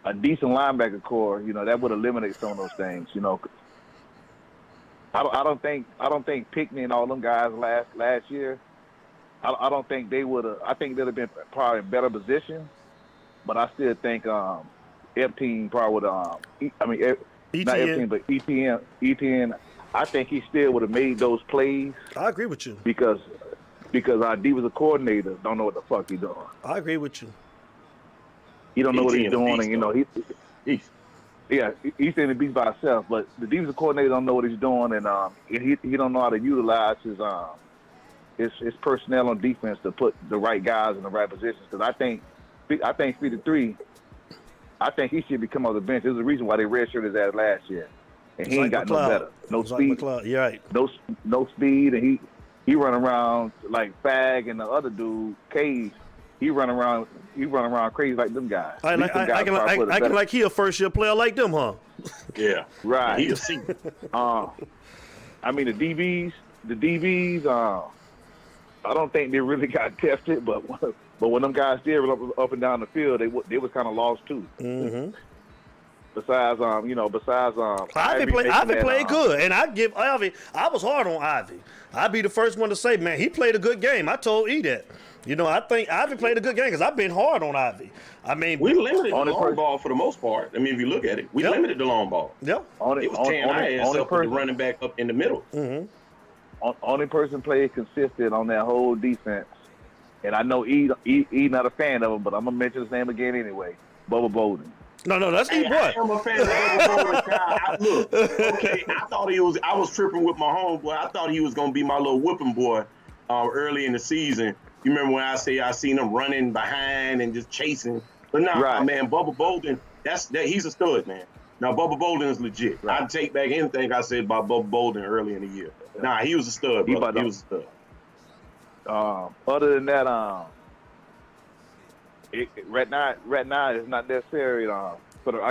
[SPEAKER 6] a decent linebacker core, that would eliminate some of those things. I don't think Pickney and all them guys last year. I don't think they would have. I think they'd have been probably in better position, but I still think F-Team probably would have. Not F-Team, but ETN. I think he still would have made those plays.
[SPEAKER 1] I agree with you
[SPEAKER 6] because our defensive coordinator don't know what the fuck he's doing.
[SPEAKER 1] I agree with you.
[SPEAKER 6] He don't know what he's doing, and he's in the beast by himself. But the defensive coordinator don't know what he's doing, and he don't know how to utilize his personnel on defense to put the right guys in the right positions. Because I think 3-3. I think he should be coming off the bench. There's a reason why they redshirted his ass last year, and he ain't got no better. No speed.
[SPEAKER 1] You're right.
[SPEAKER 6] No speed, and he run around like Fag and the other dude Cage. He run around crazy like them guys.
[SPEAKER 1] I can like he a first year player like them, huh?
[SPEAKER 2] Yeah,
[SPEAKER 6] right.
[SPEAKER 2] He'll see.
[SPEAKER 6] The DBs. I don't think they really got tested, but when them guys did up and down the field, they was kind of lost too.
[SPEAKER 1] Mm-hmm.
[SPEAKER 6] Besides
[SPEAKER 1] Ivy played good, and I give Ivy. I was hard on Ivy. I'd be the first one to say, man, he played a good game. I told E that. I think Ivy played a good game because I've been hard on Ivy.
[SPEAKER 2] We limited the long ball for the most part. If you look at it, we limited the long ball.
[SPEAKER 1] Yep.
[SPEAKER 2] It was tearing our ass up with the running back up in the middle.
[SPEAKER 1] Mm-hmm.
[SPEAKER 6] Only person played consistent on that whole defense, and I know E not a fan of him, but I'm gonna mention his name again anyway. Bubba Bolden.
[SPEAKER 1] No, that's E boy.
[SPEAKER 2] I am a fan of Bubba Bolden. Look, okay, I was tripping with my homeboy. I thought he was gonna be my little whipping boy early in the season. You remember when I seen him running behind and just chasing? But now, man, Bubba Bolden, he's a stud, man. Now, Bubba Bolden is legit. Right. I'd take back anything I said about Bubba Bolden early in the year. Nah, he was a stud, bro. He was a stud.
[SPEAKER 6] Other than that, right now it's not necessary. I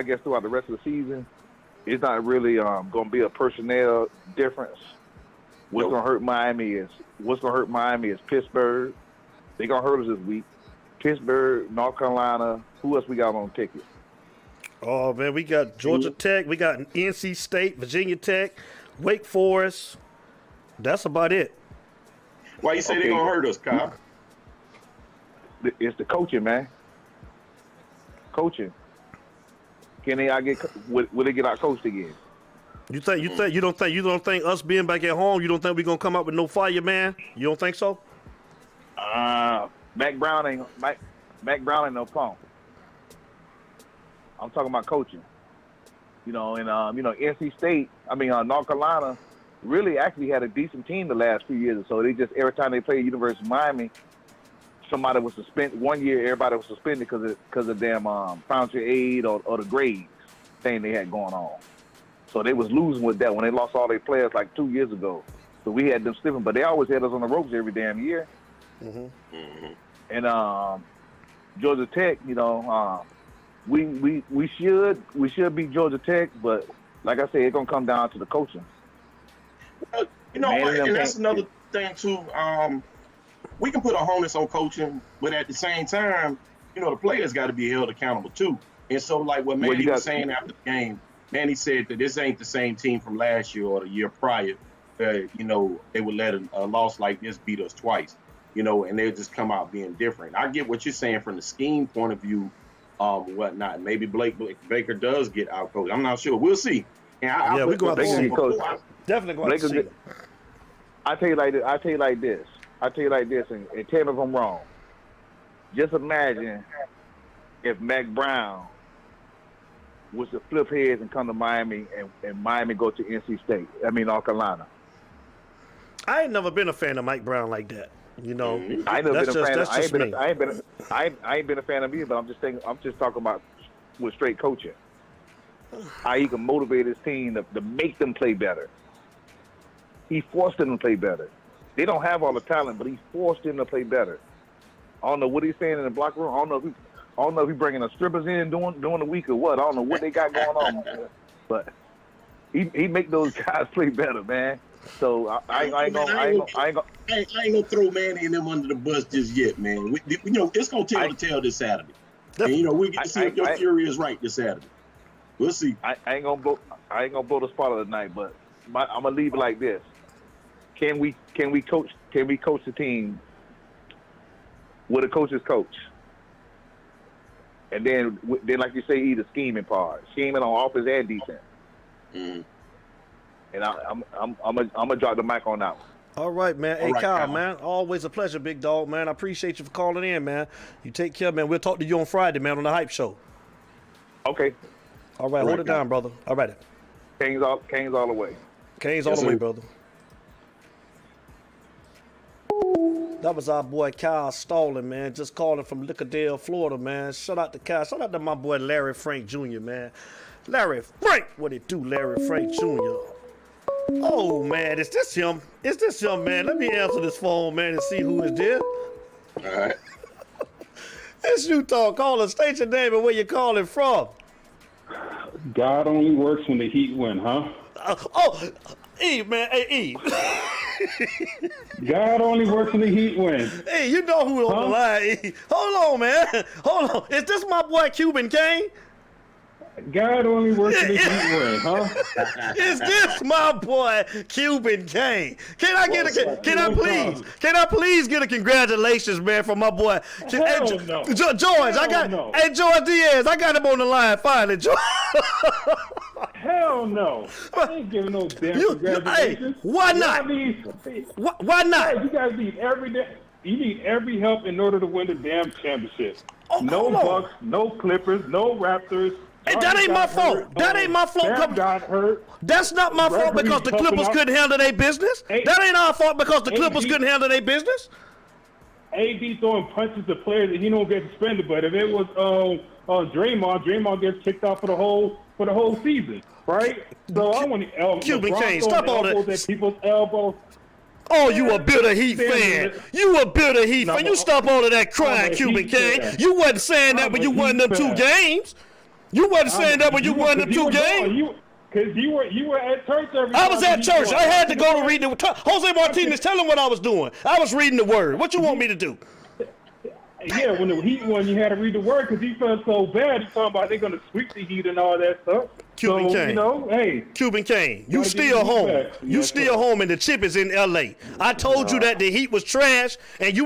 [SPEAKER 6] guess throughout the rest of the season, it's not really going to be a personnel difference. What's going to hurt Miami is Pittsburgh. They're going to hurt us this week. Pittsburgh, North Carolina. Who else we got on ticket?
[SPEAKER 1] Oh, man, we got Georgia Tech. We got NC State, Virginia Tech, Wake Forest. That's about it.
[SPEAKER 2] Why you say they're going to hurt us, Kyle?
[SPEAKER 6] It's the coaching, man. Coaching. Will they get out coached again?
[SPEAKER 1] You don't think us being back at home, you don't think we're going to come out with no fire, man? You don't think so?
[SPEAKER 6] Mac Brown ain't no punk. I'm talking about coaching. NC State, North Carolina really actually had a decent team the last few years or so. They just, every time they played University of Miami, somebody was suspended. One year, everybody was suspended because of damn financial aid or the grades thing they had going on. So they was losing with that when they lost all their players like 2 years ago. So we had them slipping, but they always had us on the ropes every damn year.
[SPEAKER 1] Mm-hmm.
[SPEAKER 2] Mm-hmm.
[SPEAKER 6] And Georgia Tech, we should beat Georgia Tech, but like I said, it's gonna come down to the coaching.
[SPEAKER 2] Well, and that's thing too. We can put a onus on coaching, but at the same time, you know, the players got to be held accountable too. And so, like what Manny was saying after the game, Manny said that this ain't the same team from last year or the year prior. You know, they would let a loss like this beat us twice. You know, and they'll just come out being different. I get what you're saying from the scheme point of view, whatnot. Maybe Blake Baker does get out coached. I'm not sure. We'll see. And
[SPEAKER 1] we're going to see. Definitely going to see.
[SPEAKER 6] I tell you like this. And tell me if I'm wrong. Just imagine if Mac Brown was to flip heads and come to Miami, and Miami go to NC State. North Carolina.
[SPEAKER 1] I ain't never been a fan of Mike Brown like that. You know,
[SPEAKER 6] I ain't never been a fan. I ain't been a fan of either. But I'm just talking about with straight coaching. How he can motivate his team to make them play better. He forced them to play better. They don't have all the talent, but he forced them to play better. I don't know what he's saying in the block room. I don't know if he's bringing the strippers in during the week or what. I don't know what they got going on, but he make those guys play better, man. So I ain't
[SPEAKER 2] gonna throw Manny and them under the bus just yet, man. You know, it's gonna tell the tale this Saturday, and you know we get to see if your theory is right this Saturday. We'll see.
[SPEAKER 6] I ain't gonna blow the spot of the night, but I'm gonna leave it like this. Can we coach the team with a coach's coach? And then like you say, either scheming on offense and defense. Mm-hmm. And I'm gonna drop the mic on that one.
[SPEAKER 1] All right, man. Hey, Kyle, man. Always a pleasure, big dog, man. I appreciate you for calling in, man. You take care, man. We'll talk to you on Friday, man, on the Hype Show.
[SPEAKER 6] Okay.
[SPEAKER 1] All right, hold it down, brother. All right.
[SPEAKER 6] Canes all the way.
[SPEAKER 1] Canes all the way, brother. That was our boy Kyle Stalling, man. Just calling from Lickerdale, Florida, man. Shout out to Kyle. Shout out to my boy Larry Frank Jr., man. Larry Frank, what it do, Larry Frank Jr.? Oh, man, is this him? Is this him, man? Let me answer this phone, man, and see who is there.
[SPEAKER 2] All right.
[SPEAKER 1] It's Utah caller. State your name and where you calling from.
[SPEAKER 7] God only works when the Heat win, huh?
[SPEAKER 1] E, man. Hey, E.
[SPEAKER 7] God only works when the Heat win.
[SPEAKER 1] Hey, you know who on the line, E. Hold on, man. Hold on. Is this my boy Cuban Kane?
[SPEAKER 7] God only works when the Heat win, huh?
[SPEAKER 1] Is this my boy Cuban Kane? Can I please get a congratulations, man, from my boy?
[SPEAKER 7] Hell no.
[SPEAKER 1] George, Hey, George Diaz, I got him on the line finally, George.
[SPEAKER 7] Hell no. I ain't giving no damn congratulations.
[SPEAKER 1] Hey, why not? Why not?
[SPEAKER 7] Hey, you guys need you need every help in order to win the damn championship. No Bucks, no Clippers, no Raptors.
[SPEAKER 1] Hey, that ain't my fault. That ain't my fault.
[SPEAKER 7] Bam got hurt.
[SPEAKER 1] That's not my fault because the Clippers couldn't handle their business. That ain't our fault because the Clippers couldn't handle their business.
[SPEAKER 7] AD throwing punches to players and he don't get suspended. But if it was Draymond gets kicked out for the whole season, right? So I want to
[SPEAKER 1] Cuban Kane, stop all that.
[SPEAKER 7] At people's elbows.
[SPEAKER 1] Oh, you a bitter Heat fan. You a bitter Heat fan. You stop all of that crying, Cuban Kane. You wasn't saying that when you won them 2 games. You wasn't saying that when you won them 2 games.
[SPEAKER 7] Because you were at church every
[SPEAKER 1] I was at church. I had to go to read the Jose Martinez, tell him what I was doing. I was reading the word. What you want me to do?
[SPEAKER 7] Yeah, when the Heat won, you had to read the word because he felt so bad. He's talking about they're going to sweep the Heat and all that stuff.
[SPEAKER 1] Cuban Kane.
[SPEAKER 7] You know, hey.
[SPEAKER 1] Cuban Kane, you still home. You still home and the chip is in L.A. I told you that the Heat was trash and you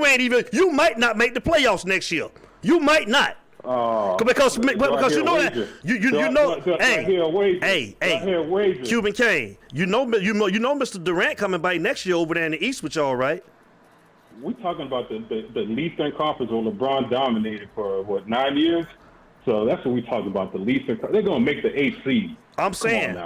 [SPEAKER 1] might not make the playoffs next year. You might not. Because you know that you know. Hey, Cuban Kane, you know Mr. Durant coming by next year over there in the East with y'all, right?
[SPEAKER 7] We're talking about the Eastern Conference where LeBron dominated for 9 years. So that's what we talking about. The Eastern. They're gonna make the 8th seed.
[SPEAKER 1] I'm saying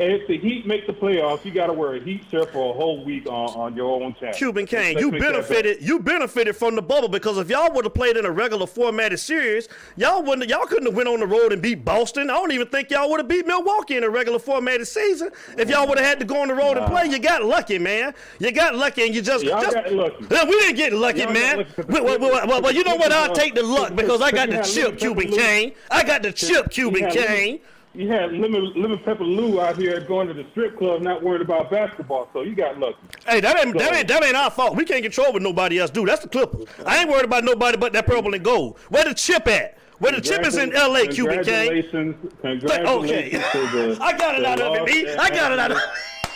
[SPEAKER 7] if the Heat make the playoffs, you got to wear a Heat shirt for a whole week on your own channel.
[SPEAKER 1] Cuban Kane, you benefited from the bubble because if y'all would have played in a regular formatted series, y'all couldn't have went on the road and beat Boston. I don't even think y'all would have beat Milwaukee in a regular formatted season. If y'all would have had to go on the road and play, you got lucky, man. You got lucky and you just
[SPEAKER 7] got lucky.
[SPEAKER 1] We didn't get lucky, man. Well, you know what? I'll take the luck because I got the chip, Cuban Kane. I got the chip, Cuban Kane.
[SPEAKER 7] You had Lemon Pepper Lou out here going to the strip club, not worried about basketball. So you got lucky.
[SPEAKER 1] Hey, that ain't our fault. We can't control what nobody else do. That's the Clippers. I ain't worried about nobody but that purple and gold. Where the chip at? Where the chip is in L.A., Cuban K.
[SPEAKER 7] Congratulations to the
[SPEAKER 1] I got it out of it, E. I got it out of it.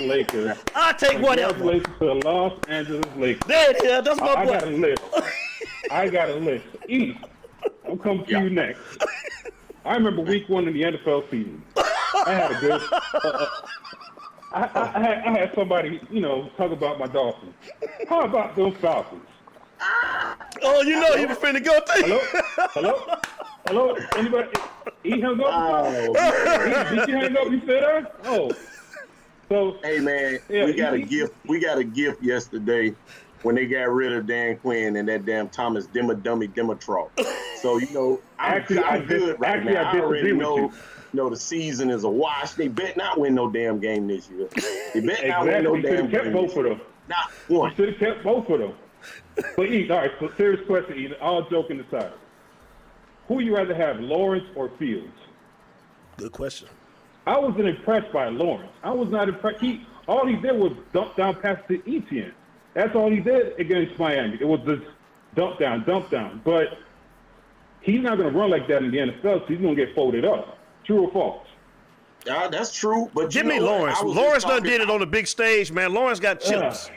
[SPEAKER 7] Lakers.
[SPEAKER 1] I'll take whatever.
[SPEAKER 7] Congratulations to the Los Angeles Lakers.
[SPEAKER 1] There it is. That's my boy.
[SPEAKER 7] I got a list. E, I'm coming to you next. I remember week 1 in the NFL season. I had a good. I had somebody, talk about my Dolphins. How about those Falcons?
[SPEAKER 1] Oh, you know he was finna go through.
[SPEAKER 7] Hello? Anybody? He hung up? Did you hang up? You said that? Oh. So.
[SPEAKER 2] Hey man, we got a gift. We got a gift yesterday when they got rid of Dan Quinn and that damn Thomas Dimitrov. So I'm good right now. I already know the season is a wash. They bet not win no damn game this year. They bet not win no damn game.
[SPEAKER 7] Kept both of them.
[SPEAKER 2] Not one.
[SPEAKER 7] You should have kept both of them. But E, all right, so serious question, E, all joking aside. Who would you rather have, Lawrence or Fields?
[SPEAKER 1] Good question.
[SPEAKER 7] I wasn't impressed by Lawrence. I was not impressed. All he did was dump down past the Etienne. That's all he did against Miami. It was just dump down. But he's not going to run like that in the NFL, so he's going to get folded up. True or false?
[SPEAKER 2] Yeah, that's true. But
[SPEAKER 1] give me Lawrence. Lawrence done did it on the big stage, man. Lawrence got chips.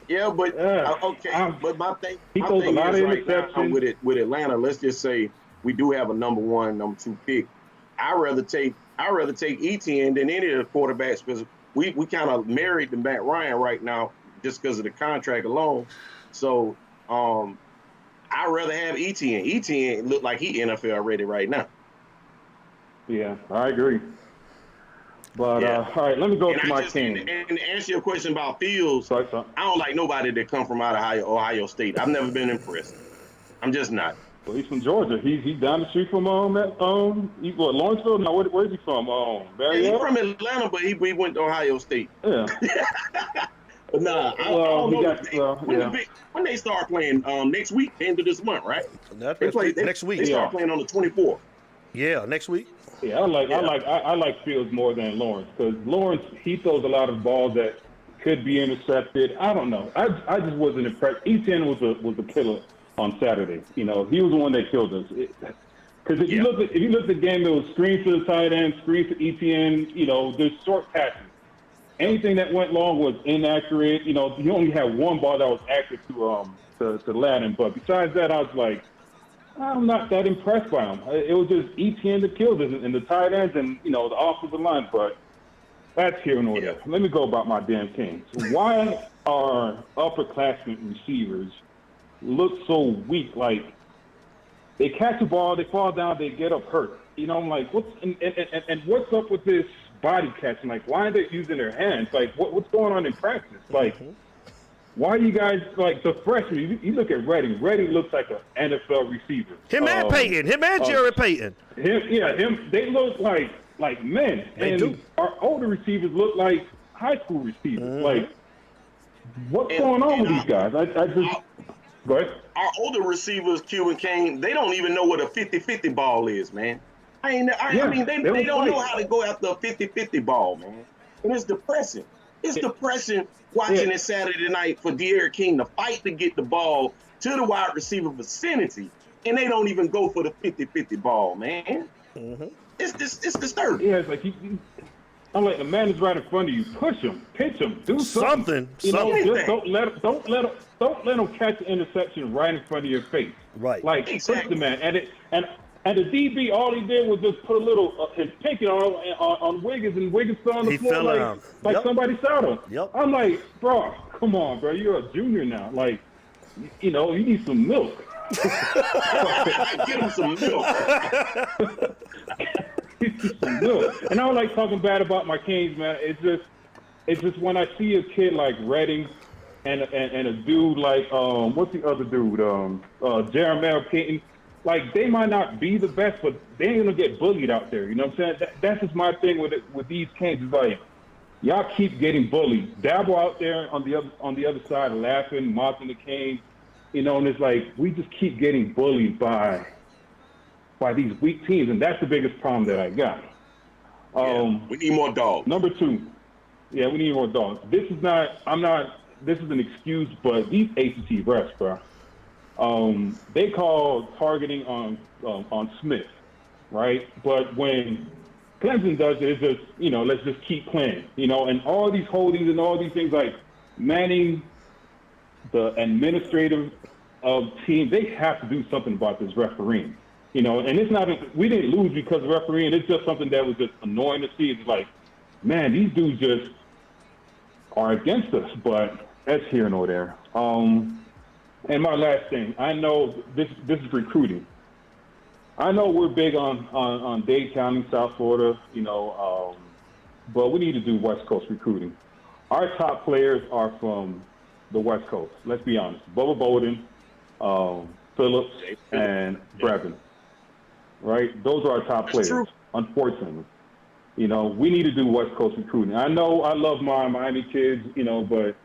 [SPEAKER 2] Yeah, but okay. But my thing
[SPEAKER 7] a lot
[SPEAKER 2] is
[SPEAKER 7] of
[SPEAKER 2] right now with Atlanta. Let's just say we do have a number 1, number 2 pick. I'd rather take Etienne than any of the quarterbacks because we kind of married to Matt Ryan right now just because of the contract alone. So I'd rather have Etienne. Etienne look like he NFL ready right now.
[SPEAKER 7] Yeah, I agree. But, all right, let me go to my team.
[SPEAKER 2] And to answer your question about Fields, I don't like nobody that come from out of Ohio State. I've never been impressed. I'm just not.
[SPEAKER 7] Well, he's from Georgia. He's down the street from Lawrenceville? No, where's he from?
[SPEAKER 2] He's from Atlanta, but he went to Ohio State.
[SPEAKER 7] Yeah.
[SPEAKER 2] But nah, I don't know. When they start playing next week, end of this month, right?
[SPEAKER 1] They play next week.
[SPEAKER 2] They start playing on the 24th.
[SPEAKER 1] Yeah, next week.
[SPEAKER 7] Yeah, I like Fields more than Lawrence because Lawrence he throws a lot of balls that could be intercepted. I don't know. I just wasn't impressed. Etienne was a killer on Saturday. He was the one that killed us. Because if you look at the game, it was screen to the tight end, screen to Etienne. There's short passes. Anything that went long was inaccurate. He only had one ball that was accurate to Ladden. But besides that, I was like, I'm not that impressed by him. It was just Etienne that killed us and the tight ends and, the offensive line. But that's here and there. Let me go about my damn team. Why are upperclassmen receivers look so weak? Like, they catch the ball, they fall down, they get up hurt. I'm like, what's up with this body catching? Like, why are they using their hands? Like, what's going on in practice? Like, why are you guys, like, the freshmen, you look at Redding. Redding looks like an NFL receiver.
[SPEAKER 1] Him and Peyton. Him and Jared Payton.
[SPEAKER 7] Him. They look like men.
[SPEAKER 1] They do.
[SPEAKER 7] Our older receivers look like high school receivers. Like, what's going on with these guys? I just... Go ahead.
[SPEAKER 2] Our older receivers, Q and Kane, they don't even know what a 50-50 ball is, man. I mean, they don't know how to go after a 50-50 ball, man. And it's depressing. It's depressing watching it Saturday night for De'Aaron King to fight to get the ball to the wide receiver vicinity, and they don't even go for the 50-50 ball, man. It's disturbing.
[SPEAKER 7] Yeah, it's like I'm like, the man is right in front of you. Push him, pitch him, do something. Just don't let him catch an interception right in front of your face.
[SPEAKER 1] Right.
[SPEAKER 7] Like, push the man, and the DB, all he did was just put a little his pinky on Wiggins, and Wiggins fell on the floor like somebody shot him.
[SPEAKER 1] Yep.
[SPEAKER 7] I'm like, bro, come on, bro, you're a junior now. Like, you need some milk.
[SPEAKER 2] Give him some milk.
[SPEAKER 7] Some milk. And I don't like talking bad about my Canes, man. It's just when I see a kid like Redding and a dude like what's the other dude? Jeremiah Payton. Like, they might not be the best, but they ain't gonna get bullied out there. You know what I'm saying? That's just my thing with these Canes. Is like, y'all keep getting bullied. Dabble out there on the other side, laughing, mocking the Canes. And it's like we just keep getting bullied by these weak teams, and that's the biggest problem that I got.
[SPEAKER 2] We need more dogs.
[SPEAKER 7] Number 2, yeah, we need more dogs. This is an excuse, but these ACC refs, bro, they call targeting on Smith, right? But when Clemson does it, it's just, let's just keep playing, and all these holdings and all these things, like Manning, the administrative team, they have to do something about this refereeing, and it's not, we didn't lose because of refereeing. It's just something that was just annoying to see. It's like, man, these dudes just are against us, but that's here nor there. And my last thing, I know this is recruiting. I know we're big on Dade County, South Florida, but we need to do West Coast recruiting. Our top players are from the West Coast. Let's be honest. Bubba Bolden, Phillips, and Brevin. Right? Those are our top players, unfortunately. We need to do West Coast recruiting. I know I love my Miami kids, but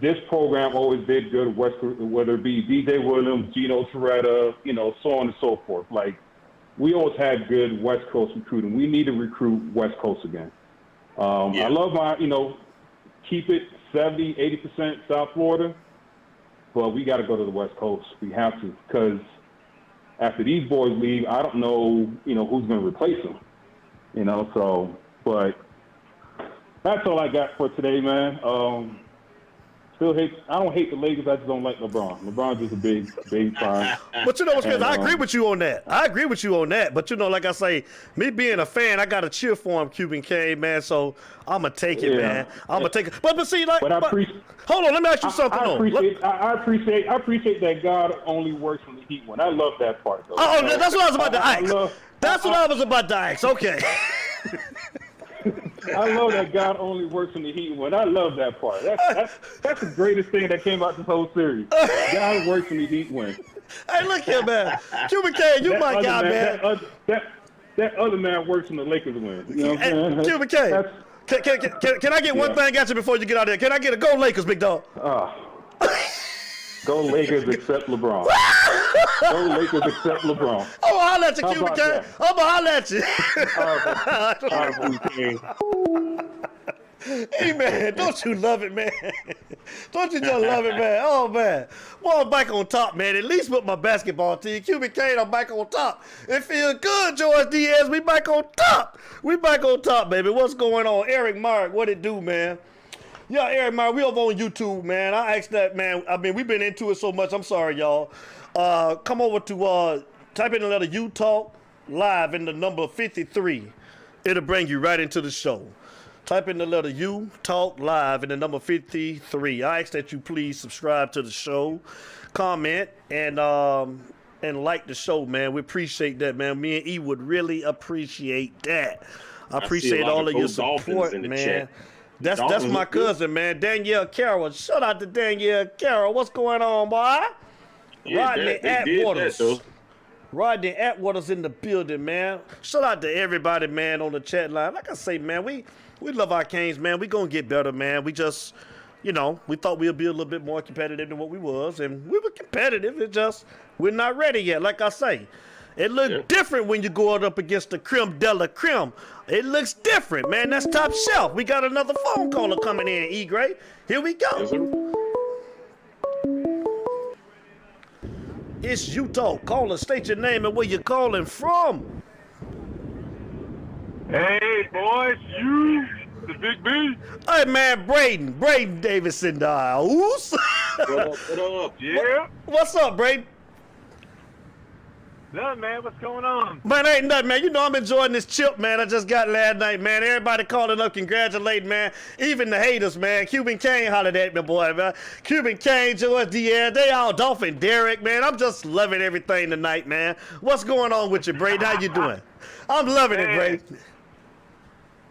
[SPEAKER 7] this program always did good, whether it be DJ Williams, Gino Torretta, so on and so forth. Like, we always had good West Coast recruiting. We need to recruit West Coast again. I love my, keep it 70, 80% South Florida, but we got to go to the West Coast. We have to, because after these boys leave, I don't know, who's going to replace them. But that's all I got for today, man. I don't hate the Lakers. I just don't like LeBron. LeBron's just a big fan.
[SPEAKER 1] But what's crazy? I agree with you on that. But like I say, me being a fan, I gotta cheer for him, Cuban K, man. So I'ma take it, man. I'ma take it. But see, like, hold on. Let me ask you something.
[SPEAKER 7] I appreciate that God only works when the Heat win. I love that part, though.
[SPEAKER 1] Oh, that's what I was about to ask. That's what I was about to ask. Okay.
[SPEAKER 7] I love that God only works when the Heat win. I love that part. That's the greatest thing that came out this whole series. God works when the Heat win.
[SPEAKER 1] Hey, look here, man. Cuban K, you my guy, man.
[SPEAKER 7] That other man works when the Lakers win. You know what I'm saying?
[SPEAKER 1] Cuban K, can I get one thing at you before you get out there? Can I get a go Lakers, big dog?
[SPEAKER 7] Go Lakers except LeBron. Go Lakers except LeBron.
[SPEAKER 1] I'm gonna holler at you, Cuban K. I'm gonna holler at you. Hey, man, don't you love it, man? Don't you just love it, man? Oh, man. Well, I'm back on top, man. At least with my basketball team. Cuban K, I'm back on top. It feels good, George Diaz. We back on top. We back on top, baby. What's going on? Eric Mark, what it do, man? Yeah, Eric, man, we over on YouTube, man. I asked that, man. I mean, we've been into it so much. I'm sorry, y'all. Come over to type in the letter U Talk live in the number 53. It'll bring you right into the show. Type in the letter U Talk live in the number 53. I ask that you please subscribe to the show, comment, and like the show, man. We appreciate that, man. Me and E would really appreciate that. I appreciate all of your support, man. That's my cousin, man. Danielle Carroll. Shout out to Danielle Carroll. What's going on, boy?
[SPEAKER 2] Yeah,
[SPEAKER 1] Rodney Atwaters. Rodney Atwaters in the building, man. Shout out to everybody, man, on the chat line. Like I say, man, we love our Canes, man. We gonna get better, man. We just, we thought we'd be a little bit more competitive than what we was, and we were competitive. It's just we're not ready yet. Like I say, it looks different when you go up against the Creme De La Creme. It looks different, man. That's top shelf. We got another phone caller coming in, E. Gray. Here we go.
[SPEAKER 2] Yes, sir.
[SPEAKER 1] It's Utah. Caller, state your name and where you're calling from.
[SPEAKER 4] Hey, boys, the Big B.
[SPEAKER 1] Hey, man, Braden Davis in the house.
[SPEAKER 2] What up?
[SPEAKER 4] Yeah.
[SPEAKER 1] What's up, Braden?
[SPEAKER 4] Nothing, man. What's going on?
[SPEAKER 1] Man, ain't nothing, man. I'm enjoying this chip, man, I just got last night, man. Everybody calling up, congratulating, man. Even the haters, man. Cuban Kane hollered at me, boy, man. Cuban Kane, George Diaz, they all Dolphin Derek, man. I'm just loving everything tonight, man. What's going on with you, Braden? How you doing? I'm loving it, Braden.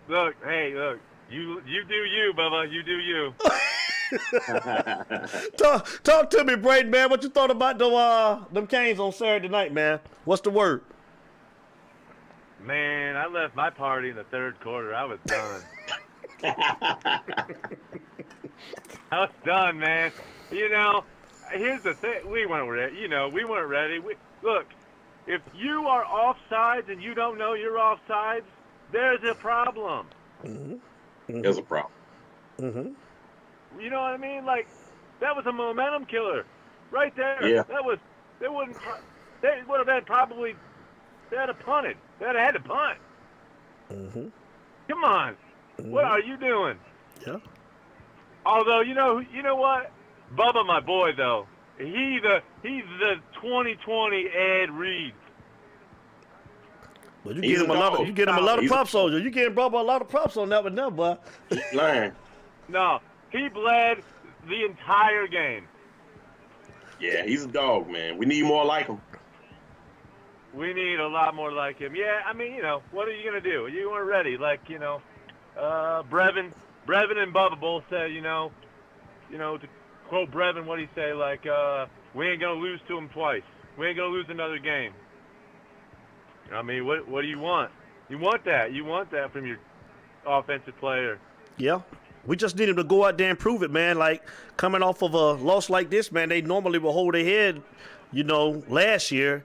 [SPEAKER 4] Look, you do you, Bubba. You do you.
[SPEAKER 1] Talk to me, Braden, man. What you thought about them Canes on Saturday night, man? What's the word?
[SPEAKER 4] Man, I left my party in the third quarter. I was done. I was done, man. Here's the thing. We weren't ready. We weren't ready. Look, if you are offsides and you don't know you're offsides,
[SPEAKER 8] there's a problem.
[SPEAKER 2] There's a problem.
[SPEAKER 8] You know what I mean? Like, that was a momentum killer, right there.
[SPEAKER 2] Yeah.
[SPEAKER 8] They would have had probably. They had to punt it. They had to punt. Come on, what are you doing?
[SPEAKER 1] Yeah.
[SPEAKER 8] Although you know what, Bubba, my boy, though, he's the 2020 Ed Reed.
[SPEAKER 1] But you get him a lot of props on you. You getting Bubba a lot of props on that one now, boy.
[SPEAKER 2] He's lying.
[SPEAKER 8] No, he bled the entire game.
[SPEAKER 2] Yeah, he's a dog, man. We need more like him.
[SPEAKER 8] We need a lot more like him. Yeah, I mean, what are you gonna do? You weren't ready. Like, Brevin and Bubba both said, to quote Brevin, what he say? Like, we ain't gonna lose to him twice. We ain't gonna lose another game. I mean, what do you want? You want that. You want that from your offensive player.
[SPEAKER 1] Yeah. We just need him to go out there and prove it, man. Like, coming off of a loss like this, man, they normally will hold their head, last year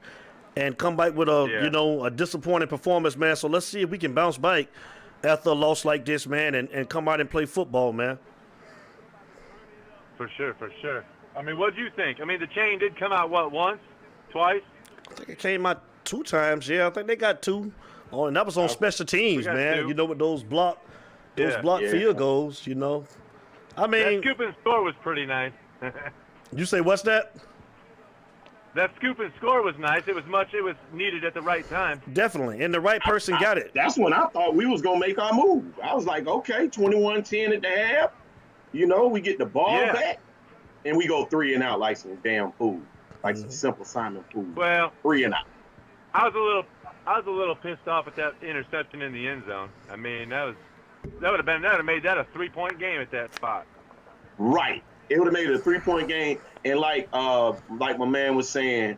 [SPEAKER 1] and come back with a disappointing performance, man. So let's see if we can bounce back after a loss like this, man, and come out and play football, man.
[SPEAKER 8] For sure. I mean, what do you think? I mean, the chain did come out, once? Twice?
[SPEAKER 1] I think it came out 2 times. Yeah, I think they got 2. Oh, and that was on special teams, man.
[SPEAKER 8] 2.
[SPEAKER 1] With those blocked field goals, I mean,
[SPEAKER 8] that scoop and score was pretty nice.
[SPEAKER 1] You say what's that?
[SPEAKER 8] That scoop and score was nice. It was needed at the right time.
[SPEAKER 1] Definitely, and the right person got it.
[SPEAKER 2] That's when I thought we was gonna make our move. I was like, okay, 21-10 at the half. We get the ball back, and we go 3 and out like some damn food, like some Simple Simon food.
[SPEAKER 8] Well,
[SPEAKER 2] 3 and out.
[SPEAKER 8] I was a little pissed off at that interception in the end zone. I mean, that would have made that a 3-point game at that spot.
[SPEAKER 2] Right. It would have made it a 3-point game. And like my man was saying,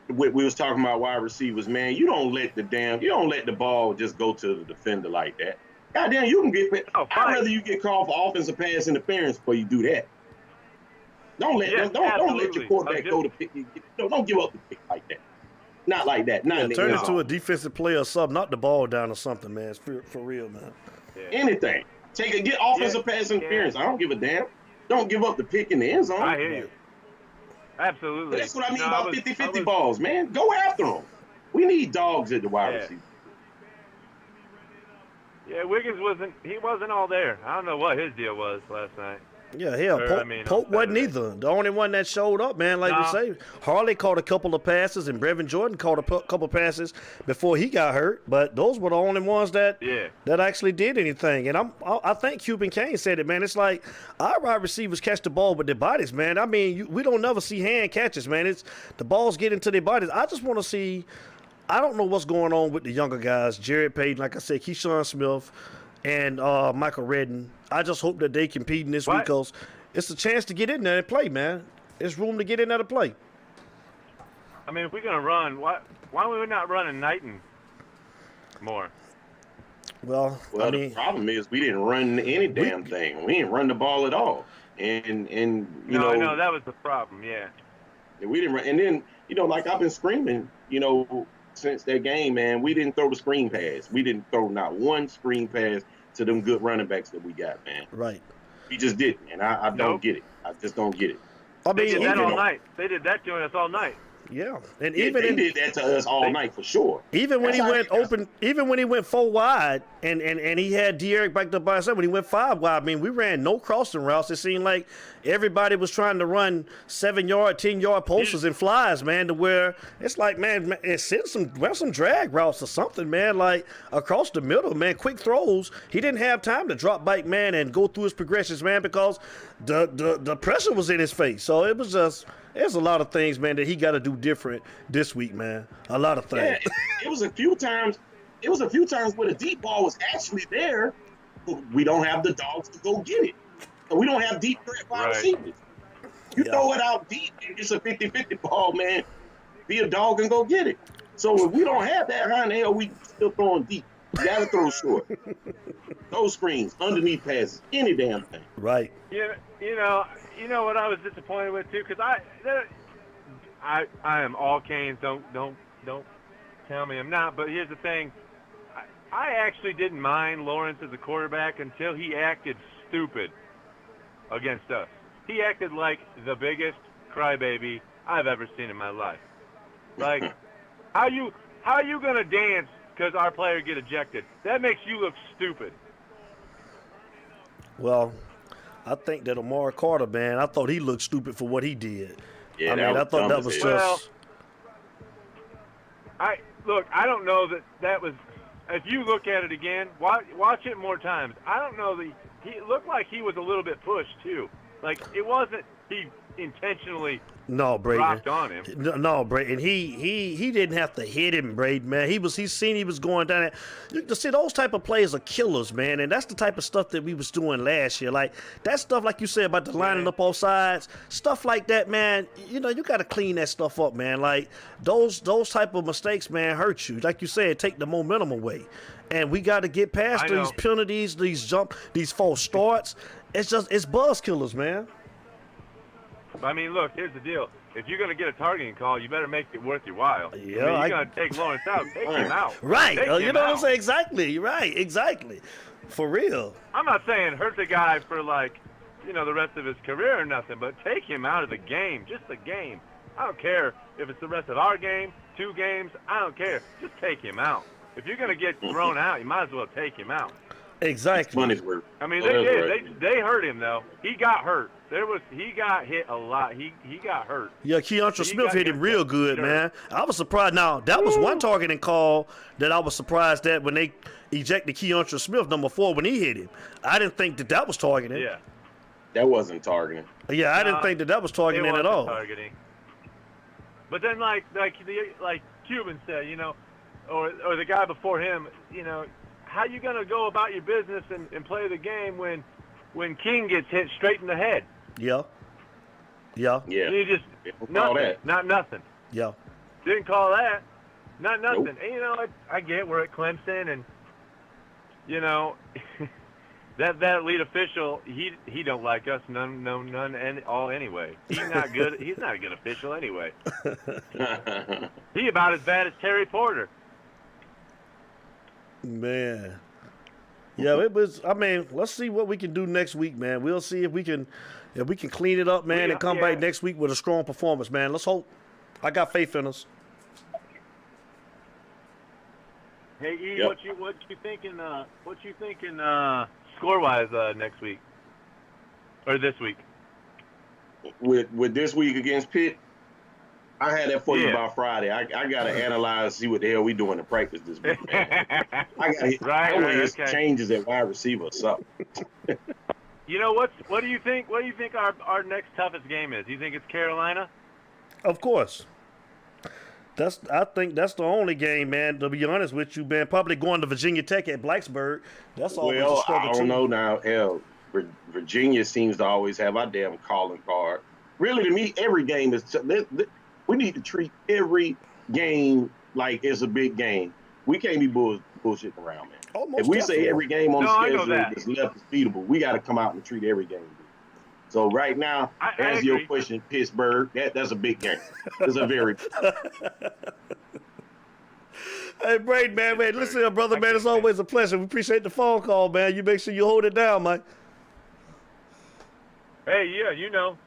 [SPEAKER 2] we was talking about wide receivers, man, you don't let the ball just go to the defender like that. Goddamn, you can get. I'd rather you get called for offensive pass interference before you do that. Don't let your quarterback go to pick. Don't give up the pick like that. Not like that.
[SPEAKER 1] Turn it to a defensive play or something. Knock the ball down or something, man. It's for real, man.
[SPEAKER 2] Yeah. Anything. Get offensive pass interference. I don't give a damn. Don't give up the pick in the end zone.
[SPEAKER 8] I hear you. Absolutely.
[SPEAKER 2] But that's what I mean about 50-50 balls, man. Go after them. We need dogs at the wide receiver.
[SPEAKER 8] Yeah, Wiggins wasn't all there. I don't know what his deal was last night.
[SPEAKER 1] Yeah, hell, Pope wasn't either. The only one that showed up, man, like we say, Harley caught a couple of passes, and Brevin Jordan caught a couple of passes before he got hurt. But those were the only ones that actually did anything. And I think Cuban Kane said it, man. It's like our wide receivers catch the ball with their bodies, man. I mean, we don't never see hand catches, man. It's the balls get into their bodies. I just want to see. I don't know what's going on with the younger guys, Jared Payton, like I said, Keyshawn Smith, and Michael Redden. I just hope that they compete in this week because it's a chance to get in there and play, man. There's room to get in there to play.
[SPEAKER 8] I mean, if we're going to run, why are we not running Knighton more?
[SPEAKER 1] Well, I mean,
[SPEAKER 2] the problem is we didn't run any damn thing. We didn't run the ball at all. And you know.
[SPEAKER 8] No, that was the problem, yeah.
[SPEAKER 2] We didn't run. And then, like I've been screaming, since that game, man, we didn't throw the screen pass. We didn't throw not one screen pass to them good running backs that we got, man.
[SPEAKER 1] Right.
[SPEAKER 2] We just didn't, and I don't get it. I just don't get it.
[SPEAKER 1] I mean,
[SPEAKER 8] they did that all night. They did that to us all night.
[SPEAKER 1] Yeah, and
[SPEAKER 2] they did that to us all night for sure.
[SPEAKER 1] Even when he went 4 wide, and he had De'Eric backed up by himself. When he went 5 wide, I mean, we ran no crossing routes. It seemed like everybody was trying to run 7-yard, 10-yard posters and flies, man. To where it's like, man, send some drag routes or something, man. Like across the middle, man. Quick throws. He didn't have time to drop back, man, and go through his progressions, man, because the pressure was in his face. So it was just. There's a lot of things, man, that he got to do different this week, man. A lot of things.
[SPEAKER 2] Yeah, it was a few times where the deep ball was actually there, but we don't have the dogs to go get it. And we don't have deep threat wide receivers. You throw it out deep, it's a 50-50 ball, man. Be a dog and go get it. So if we don't have that, how in the hell we still throwing deep? You got to throw short. Those screens, underneath passes, any damn thing.
[SPEAKER 1] Right.
[SPEAKER 8] Yeah, you know what I was disappointed with too, because I am all Canes. Don't tell me I'm not. But here's the thing, I actually didn't mind Lawrence as a quarterback until he acted stupid against us. He acted like the biggest crybaby I've ever seen in my life. Like, how you gonna dance because our player get ejected? That makes you look stupid.
[SPEAKER 1] Well, I think that Amari Carter, man, I thought he looked stupid for what he did.
[SPEAKER 2] Yeah,
[SPEAKER 1] I mean, I thought that was just.
[SPEAKER 8] I don't know that was. If you look at it again, watch it more times. I don't know that he looked like he was a little bit pushed too. Like it wasn't he intentionally.
[SPEAKER 1] No, Braden.
[SPEAKER 8] Rocked on him.
[SPEAKER 1] No, Braden. He didn't have to hit him, Braden, man. He seen he was going down there. You see, those type of plays are killers, man, and that's the type of stuff that we was doing last year. Like that stuff, like you said about the lining up off sides, stuff like that, man. You know, you got to clean that stuff up, man. Like those type of mistakes, man, hurt you. Like you said, take the momentum away, and we got to get past these penalties, these false starts. It's buzz killers, man.
[SPEAKER 8] I mean, look, here's the deal. If you're going to get a targeting call, you better make it worth your while.
[SPEAKER 1] Yeah,
[SPEAKER 8] I mean, you're going to take Lawrence out. Take him out.
[SPEAKER 1] Right. You know what I'm saying? Exactly. You're right. Exactly. For real.
[SPEAKER 8] I'm not saying hurt the guy for, like, you know, the rest of his career or nothing, but take him out of the game. Just the game. I don't care if it's the rest of our game, 2 games. I don't care. Just take him out. If you're going to get thrown out, you might as well take him out.
[SPEAKER 1] Exactly.
[SPEAKER 2] Money's worth.
[SPEAKER 8] I mean, they did. They hurt him, though. He got hurt. He got hit a lot. He got hurt.
[SPEAKER 1] Yeah, Keontra Smith hit him real good, man. I was surprised. Now, that was one targeting call that I was surprised at when they ejected Keontra Smith, number 4, when he hit him. I didn't think that was targeting.
[SPEAKER 8] Yeah.
[SPEAKER 2] That wasn't targeting.
[SPEAKER 1] Yeah, I didn't think that was targeting at all.
[SPEAKER 8] Targeting. But then, like Cuban said, you know, or the guy before him, you know, how you gonna go about your business and play the game when King gets hit straight in the head?
[SPEAKER 1] Yeah.
[SPEAKER 8] You just nothing, not nothing.
[SPEAKER 1] Yeah.
[SPEAKER 8] Didn't call that. Not nothing.
[SPEAKER 2] Nope.
[SPEAKER 8] And, you know, I get we're at Clemson, and you know that lead official, he don't like us none and all anyway. He's not good. He's not a good official anyway. He about as bad as Terry Porter.
[SPEAKER 1] Man. Yeah, it was. I mean, let's see what we can do next week, man. We'll see if we can clean it up, man, and come back next week with a strong performance, man. Let's hope. I got faith in us.
[SPEAKER 8] Hey, E, what you thinking? What you thinking score-wise next week or this week?
[SPEAKER 2] With this week against Pitt, I had that for you by Friday. I got to analyze, see what the hell we doing in practice this week, man. I got to hit changes at wide receiver or something.
[SPEAKER 8] You know what do you think? What do you think our next toughest game is? Do you think it's Carolina?
[SPEAKER 1] Of course. I think that's the only game, man. To be honest with you, man, probably going to Virginia Tech at Blacksburg. That's always a struggle.
[SPEAKER 2] I don't know now. Hell, Virginia seems to always have our damn calling card. Really, to me, every game is. We need to treat every game like it's a big game. We can't be bullshitting around, man. If we say every game on the schedule is left is beatable, we got to come out and treat every game. So right now, as your question, Pittsburgh, that's a big game. It's a very big game.
[SPEAKER 1] Hey, Braden, man, listen here, brother, man. It's always a pleasure. We appreciate the phone call, man. You make sure you hold it down, man.
[SPEAKER 8] Hey, yeah, you know.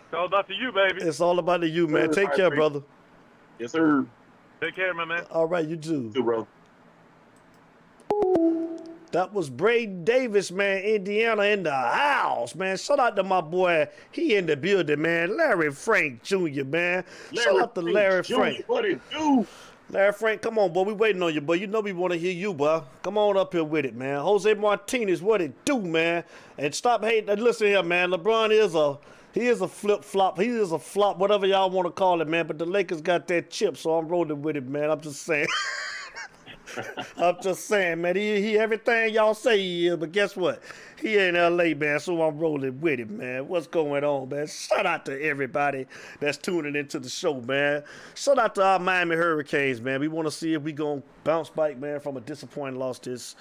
[SPEAKER 8] It's all about the you, baby.
[SPEAKER 1] It's all about the you, man. Take care, brother.
[SPEAKER 2] Yes, sir.
[SPEAKER 8] Take care, my man.
[SPEAKER 1] All right, you too.
[SPEAKER 2] You too, bro.
[SPEAKER 1] That was Braden Davis, man, Indiana in the house, man. Shout out to my boy. He in the building, man. Larry Frank Jr., man. Shout out to Larry Frank.
[SPEAKER 2] What it do?
[SPEAKER 1] Larry Frank, come on, boy. We waiting on you, boy. You know we want to hear you, boy. Come on up here with it, man. Jose Martinez, what it do, man? And stop hating. Listen here, man. LeBron is a flip-flop. He is a flop, whatever y'all want to call it, man. But the Lakers got that chip, so I'm rolling with it, man. I'm just saying. I'm just saying, man. He everything y'all say he is, but guess what? He in L.A., man, so I'm rolling with it, man. What's going on, man? Shout out to everybody that's tuning into the show, man. Shout out to our Miami Hurricanes, man. We want to see if we going to bounce back, man, from a disappointing loss this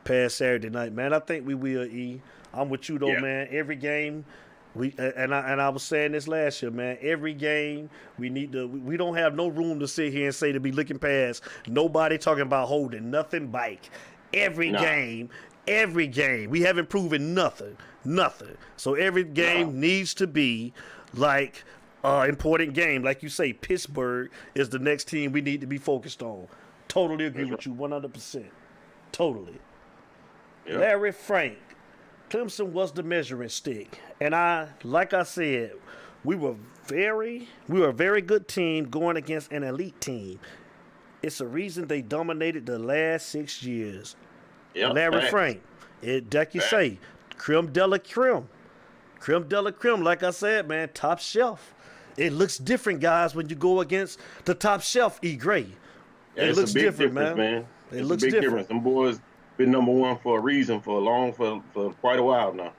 [SPEAKER 1] past Saturday night, man. I think we will, E. I'm with you, though, man. Every game. I was saying this last year, man. Every game we don't have no room to sit here and say to be looking past nobody talking about holding nothing back. every game. Every game. We haven't proven nothing. So every game needs to be like important game. Like you say, Pittsburgh is the next team we need to be focused on. Totally agree with you 100%. Totally. Yep. Larry Frank, Clemson was the measuring stick. And like I said, we were a very good team going against an elite team. It's a reason they dominated the last 6 years. Yep, Larry Frank, like you say, creme de la creme. Creme de la creme, like I said, man, top shelf. It looks different, guys, when you go against the top shelf, E. Gray. It looks different, man. It looks different.
[SPEAKER 2] Them boys been number one for a reason for quite a while now.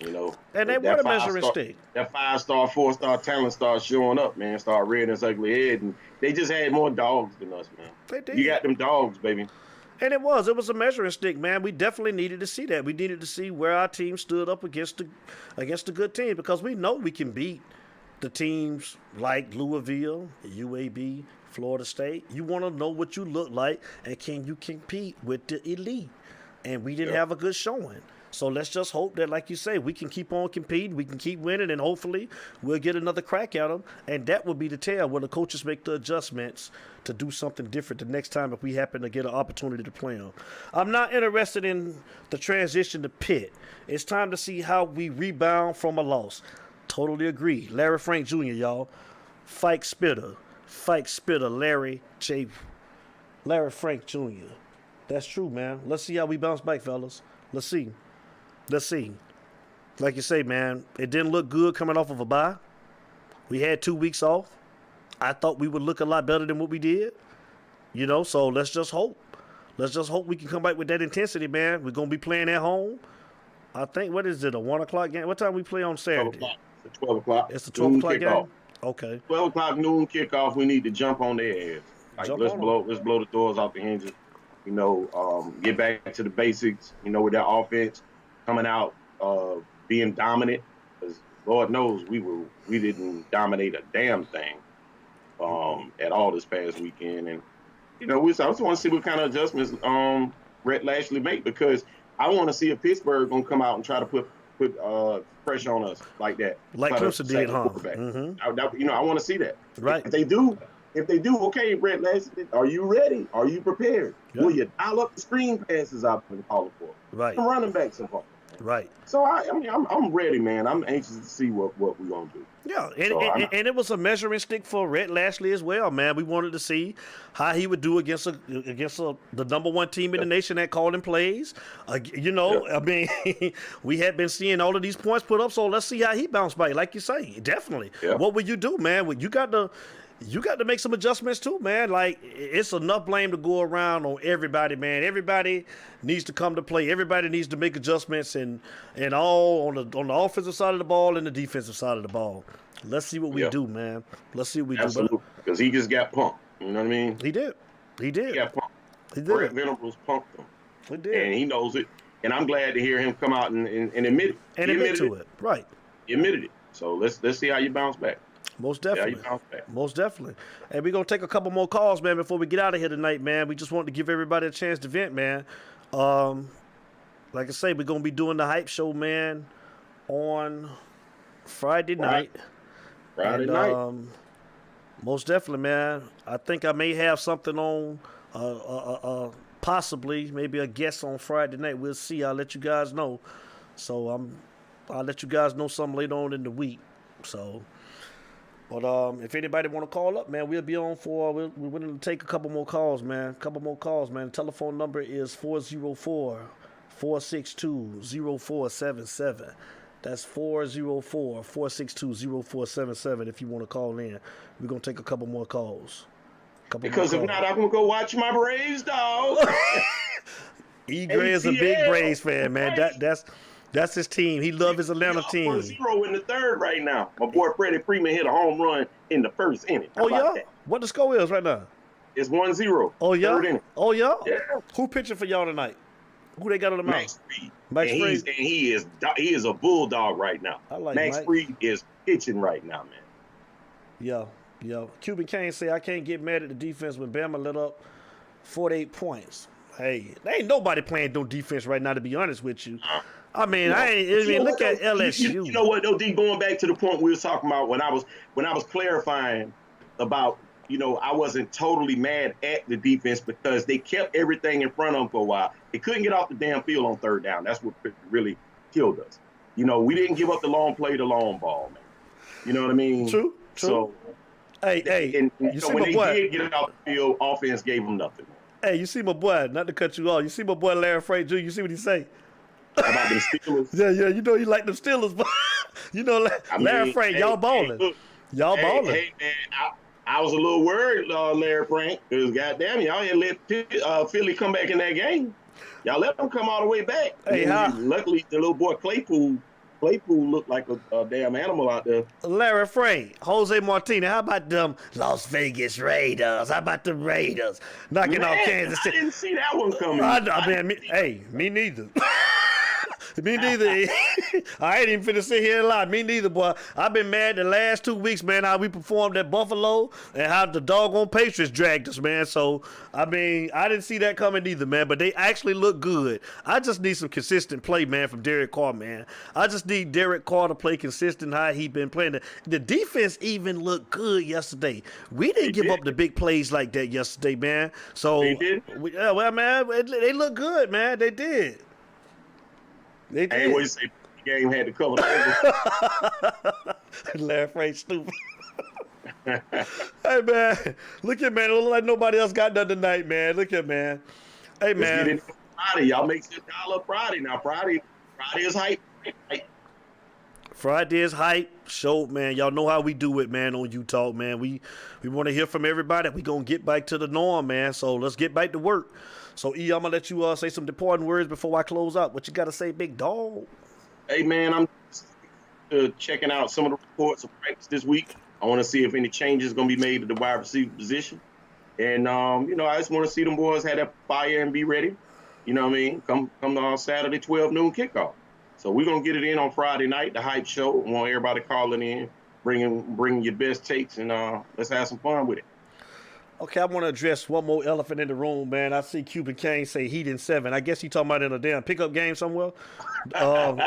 [SPEAKER 2] You know.
[SPEAKER 1] And they were the measuring stick.
[SPEAKER 2] That 5-star, 4-star talent started showing up, man. Started rearing its ugly head, and they just had more dogs than us, man.
[SPEAKER 1] They did.
[SPEAKER 2] You got them dogs, baby.
[SPEAKER 1] And it was a measuring stick, man. We definitely needed to see that. We needed to see where our team stood up against the good teams, because we know we can beat the teams like Louisville, UAB, Florida State. You want to know what you look like, and can you compete with the elite? And we didn't have a good showing. So let's just hope that, like you say, we can keep on competing, we can keep winning, and hopefully we'll get another crack at them. And that will be the tell when the coaches make the adjustments to do something different the next time if we happen to get an opportunity to play them. I'm not interested in the transition to Pitt. It's time to see how we rebound from a loss. Totally agree. Larry Frank Jr., y'all. Fike Spitter, Larry Frank Jr. That's true, man. Let's see how we bounce back, fellas. Let's see. Like you say, man, it didn't look good coming off of a bye. We had 2 weeks off. I thought we would look a lot better than what we did. You know, so let's just hope. Let's just hope we can come back with that intensity, man. We're going to be playing at home. I think, what is it, a 1 o'clock game? What time we play on Saturday?
[SPEAKER 2] 12 o'clock. It's a 12 o'clock.
[SPEAKER 1] It's a 12 o'clock game? Okay.
[SPEAKER 2] 12 o'clock noon kickoff. We need to jump on their ass. Like, let's blow the doors off the hinges. You know, get back to the basics, you know, with that offense coming out, being dominant. Because Lord knows we didn't dominate a damn thing at all this past weekend. And, you know, I just want to see what kind of adjustments Rhett Lashley make, because I want to see if Pittsburgh going to come out and try to put pressure on us like that.
[SPEAKER 1] Like Clemson did, huh? Mm-hmm.
[SPEAKER 2] You know, I want to see that.
[SPEAKER 1] Right.
[SPEAKER 2] If they do, okay, Rhett Lashley, are you ready? Are you prepared? Yeah. Will you dial up the screen passes I've been calling for?
[SPEAKER 1] Right.
[SPEAKER 2] The running backs involved.
[SPEAKER 1] Right.
[SPEAKER 2] So I'm ready, man. I'm anxious to see what we're gonna do.
[SPEAKER 1] Yeah, and it was a measuring stick for Rhett Lashley as well, man. We wanted to see how he would do against the number one team in the nation that called him plays. You know, I mean, we had been seeing all of these points put up, so let's see how he bounced back. Like you say, definitely. Yeah. What would you do, man? You got to make some adjustments too, man. Like, it's enough blame to go around on everybody, man. Everybody needs to come to play. Everybody needs to make adjustments, and all on the offensive side of the ball and the defensive side of the ball. Let's see what we do, man. Let's see what we do.
[SPEAKER 2] Because he just got punked. You know what I mean?
[SPEAKER 1] He did. He got punked.
[SPEAKER 2] He did. Brett Venables punked him.
[SPEAKER 1] He did.
[SPEAKER 2] And he knows it. And I'm glad to hear him come out and admit it.
[SPEAKER 1] And admit to it. Right.
[SPEAKER 2] He admitted it. So let's see how you bounce back.
[SPEAKER 1] Most definitely. Most definitely. And we're going to take a couple more calls, man, before we get out of here tonight, man. We just want to give everybody a chance to vent, man. Like I say, we're going to be doing the hype show, man, on Friday night.
[SPEAKER 2] Friday night.
[SPEAKER 1] Most definitely, man. I think I may have something on, possibly, maybe a guest on Friday night. We'll see. I'll let you guys know. So I'll let you guys know something later on in the week. So... But if anybody want to call up, man, we'll be on we're willing to take a couple more calls, man. The telephone number is 404-462-0477. That's 404-462-0477 if you want to call in. We're going to take a couple more calls.
[SPEAKER 2] Because if not, I'm going to go watch my Braves, dog.
[SPEAKER 1] E. Gray is a big Braves fan, man. That's his team. He loves his Atlanta team.
[SPEAKER 2] 1-0 in the third right now. My boy Freddie Freeman hit a home run in the first inning.
[SPEAKER 1] How about that? What the score is right now?
[SPEAKER 2] It's 1-0.
[SPEAKER 1] Oh, yeah?
[SPEAKER 2] Third inning.
[SPEAKER 1] Oh, yeah?
[SPEAKER 2] Yeah.
[SPEAKER 1] Who pitching for y'all tonight? Who they got on the mound?
[SPEAKER 2] Max Fried. And he is a bulldog right now.
[SPEAKER 1] I like
[SPEAKER 2] Max Fried is pitching right now, man.
[SPEAKER 1] Yeah. Cuban Kane say, I can't get mad at the defense when Bama let up 48 points. Hey, there ain't nobody playing no defense right now, to be honest with you. I mean, look at LSU.
[SPEAKER 2] You know what, though, D, going back to the point we were talking about when I was clarifying about, I wasn't totally mad at the defense because they kept everything in front of them for a while. They couldn't get off the damn field on third down. That's what really killed us. We didn't give up the long play, the long ball, man. You know what I mean?
[SPEAKER 1] True.
[SPEAKER 2] So,
[SPEAKER 1] hey, you see
[SPEAKER 2] when
[SPEAKER 1] my
[SPEAKER 2] they
[SPEAKER 1] boy.
[SPEAKER 2] did get off the field, offense gave them nothing.
[SPEAKER 1] Hey, you see my boy, not to cut you off. You see my boy Larry Frank Jr., you see what he say?
[SPEAKER 2] About the Steelers?
[SPEAKER 1] Yeah, he like them Steelers, but Larry Frank, y'all balling. Y'all balling.
[SPEAKER 2] Hey, man, I was a little worried, Larry Frank, because goddamn, y'all had let Philly come back in that game. Y'all let them come all the way back.
[SPEAKER 1] Hey,
[SPEAKER 2] luckily, the little boy Claypool looked like a damn animal out there.
[SPEAKER 1] Larry Frank, Jose Martinez, how about them Las Vegas Raiders? How about the Raiders knocking off Kansas City?
[SPEAKER 2] I didn't see that one coming.
[SPEAKER 1] Me neither. Me neither. I ain't even finna sit here and lie. Me neither, boy. I've been mad the last 2 weeks, man, how we performed at Buffalo and how the doggone Patriots dragged us, man. So, I didn't see that coming either, man. But they actually look good. I just need some consistent play, man, from Derek Carr, man. I just need Derek Carr to play consistent how he been playing. The defense even looked good yesterday. We didn't give up the big plays like that yesterday, man. So,
[SPEAKER 2] they did.
[SPEAKER 1] They look good, man. They did. They did.
[SPEAKER 2] Hey, what you say? The game had to cover over.
[SPEAKER 1] Larry Frank stupid. Hey, man. Look at, man. It look like nobody else got done tonight, man. Look at, man. Hey, man.
[SPEAKER 2] Let's get it Friday. Y'all make $6 Friday. Now, Friday is hype.
[SPEAKER 1] Friday is hype. Show, man. Y'all know how we do it, man, on U-Talk, man. We want to hear from everybody. We going to get back to the norm, man. So let's get back to work. So, E, I'm going to let you say some departing words before I close out. What you got to say, big dog?
[SPEAKER 2] Hey, man, I'm checking out some of the reports of practice this week. I want to see if any changes going to be made to the wide receiver position. And, I just want to see them boys have that fire and be ready. You know what I mean? Come Saturday, 12 noon kickoff. So we're going to get it in on Friday night, the hype show. I want everybody calling in, bringing your best takes, and let's have some fun with it.
[SPEAKER 1] Okay, I want to address one more elephant in the room, man. I see Cuban Kane say Heat in 7. I guess he talking about in a damn pickup game somewhere. I'm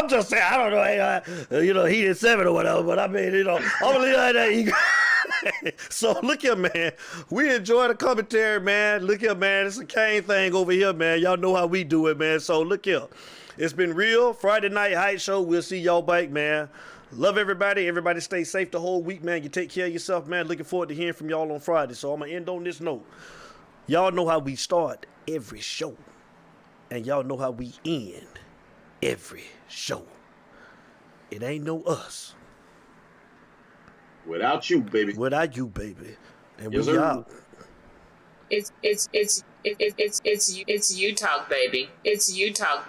[SPEAKER 1] just saying, I don't know, Heat in 7 or whatever, but I mean, I'm going to leave it like that. So, look here, man. We enjoy the commentary, man. Look here, man. It's a Kane thing over here, man. Y'all know how we do it, man. So, look here. It's been real. Friday night hype show. We'll see y'all back, man. Love everybody. Everybody stay safe the whole week, man. You take care of yourself, man. Looking forward to hearing from y'all on Friday. So I'm going to end on this note. Y'all know how we start every show. And y'all know how we end every show. It ain't no us.
[SPEAKER 2] Without you, baby.
[SPEAKER 1] Without you, baby. And
[SPEAKER 2] yes,
[SPEAKER 1] we out.
[SPEAKER 3] It's U-Talk, baby. It's U-Talk.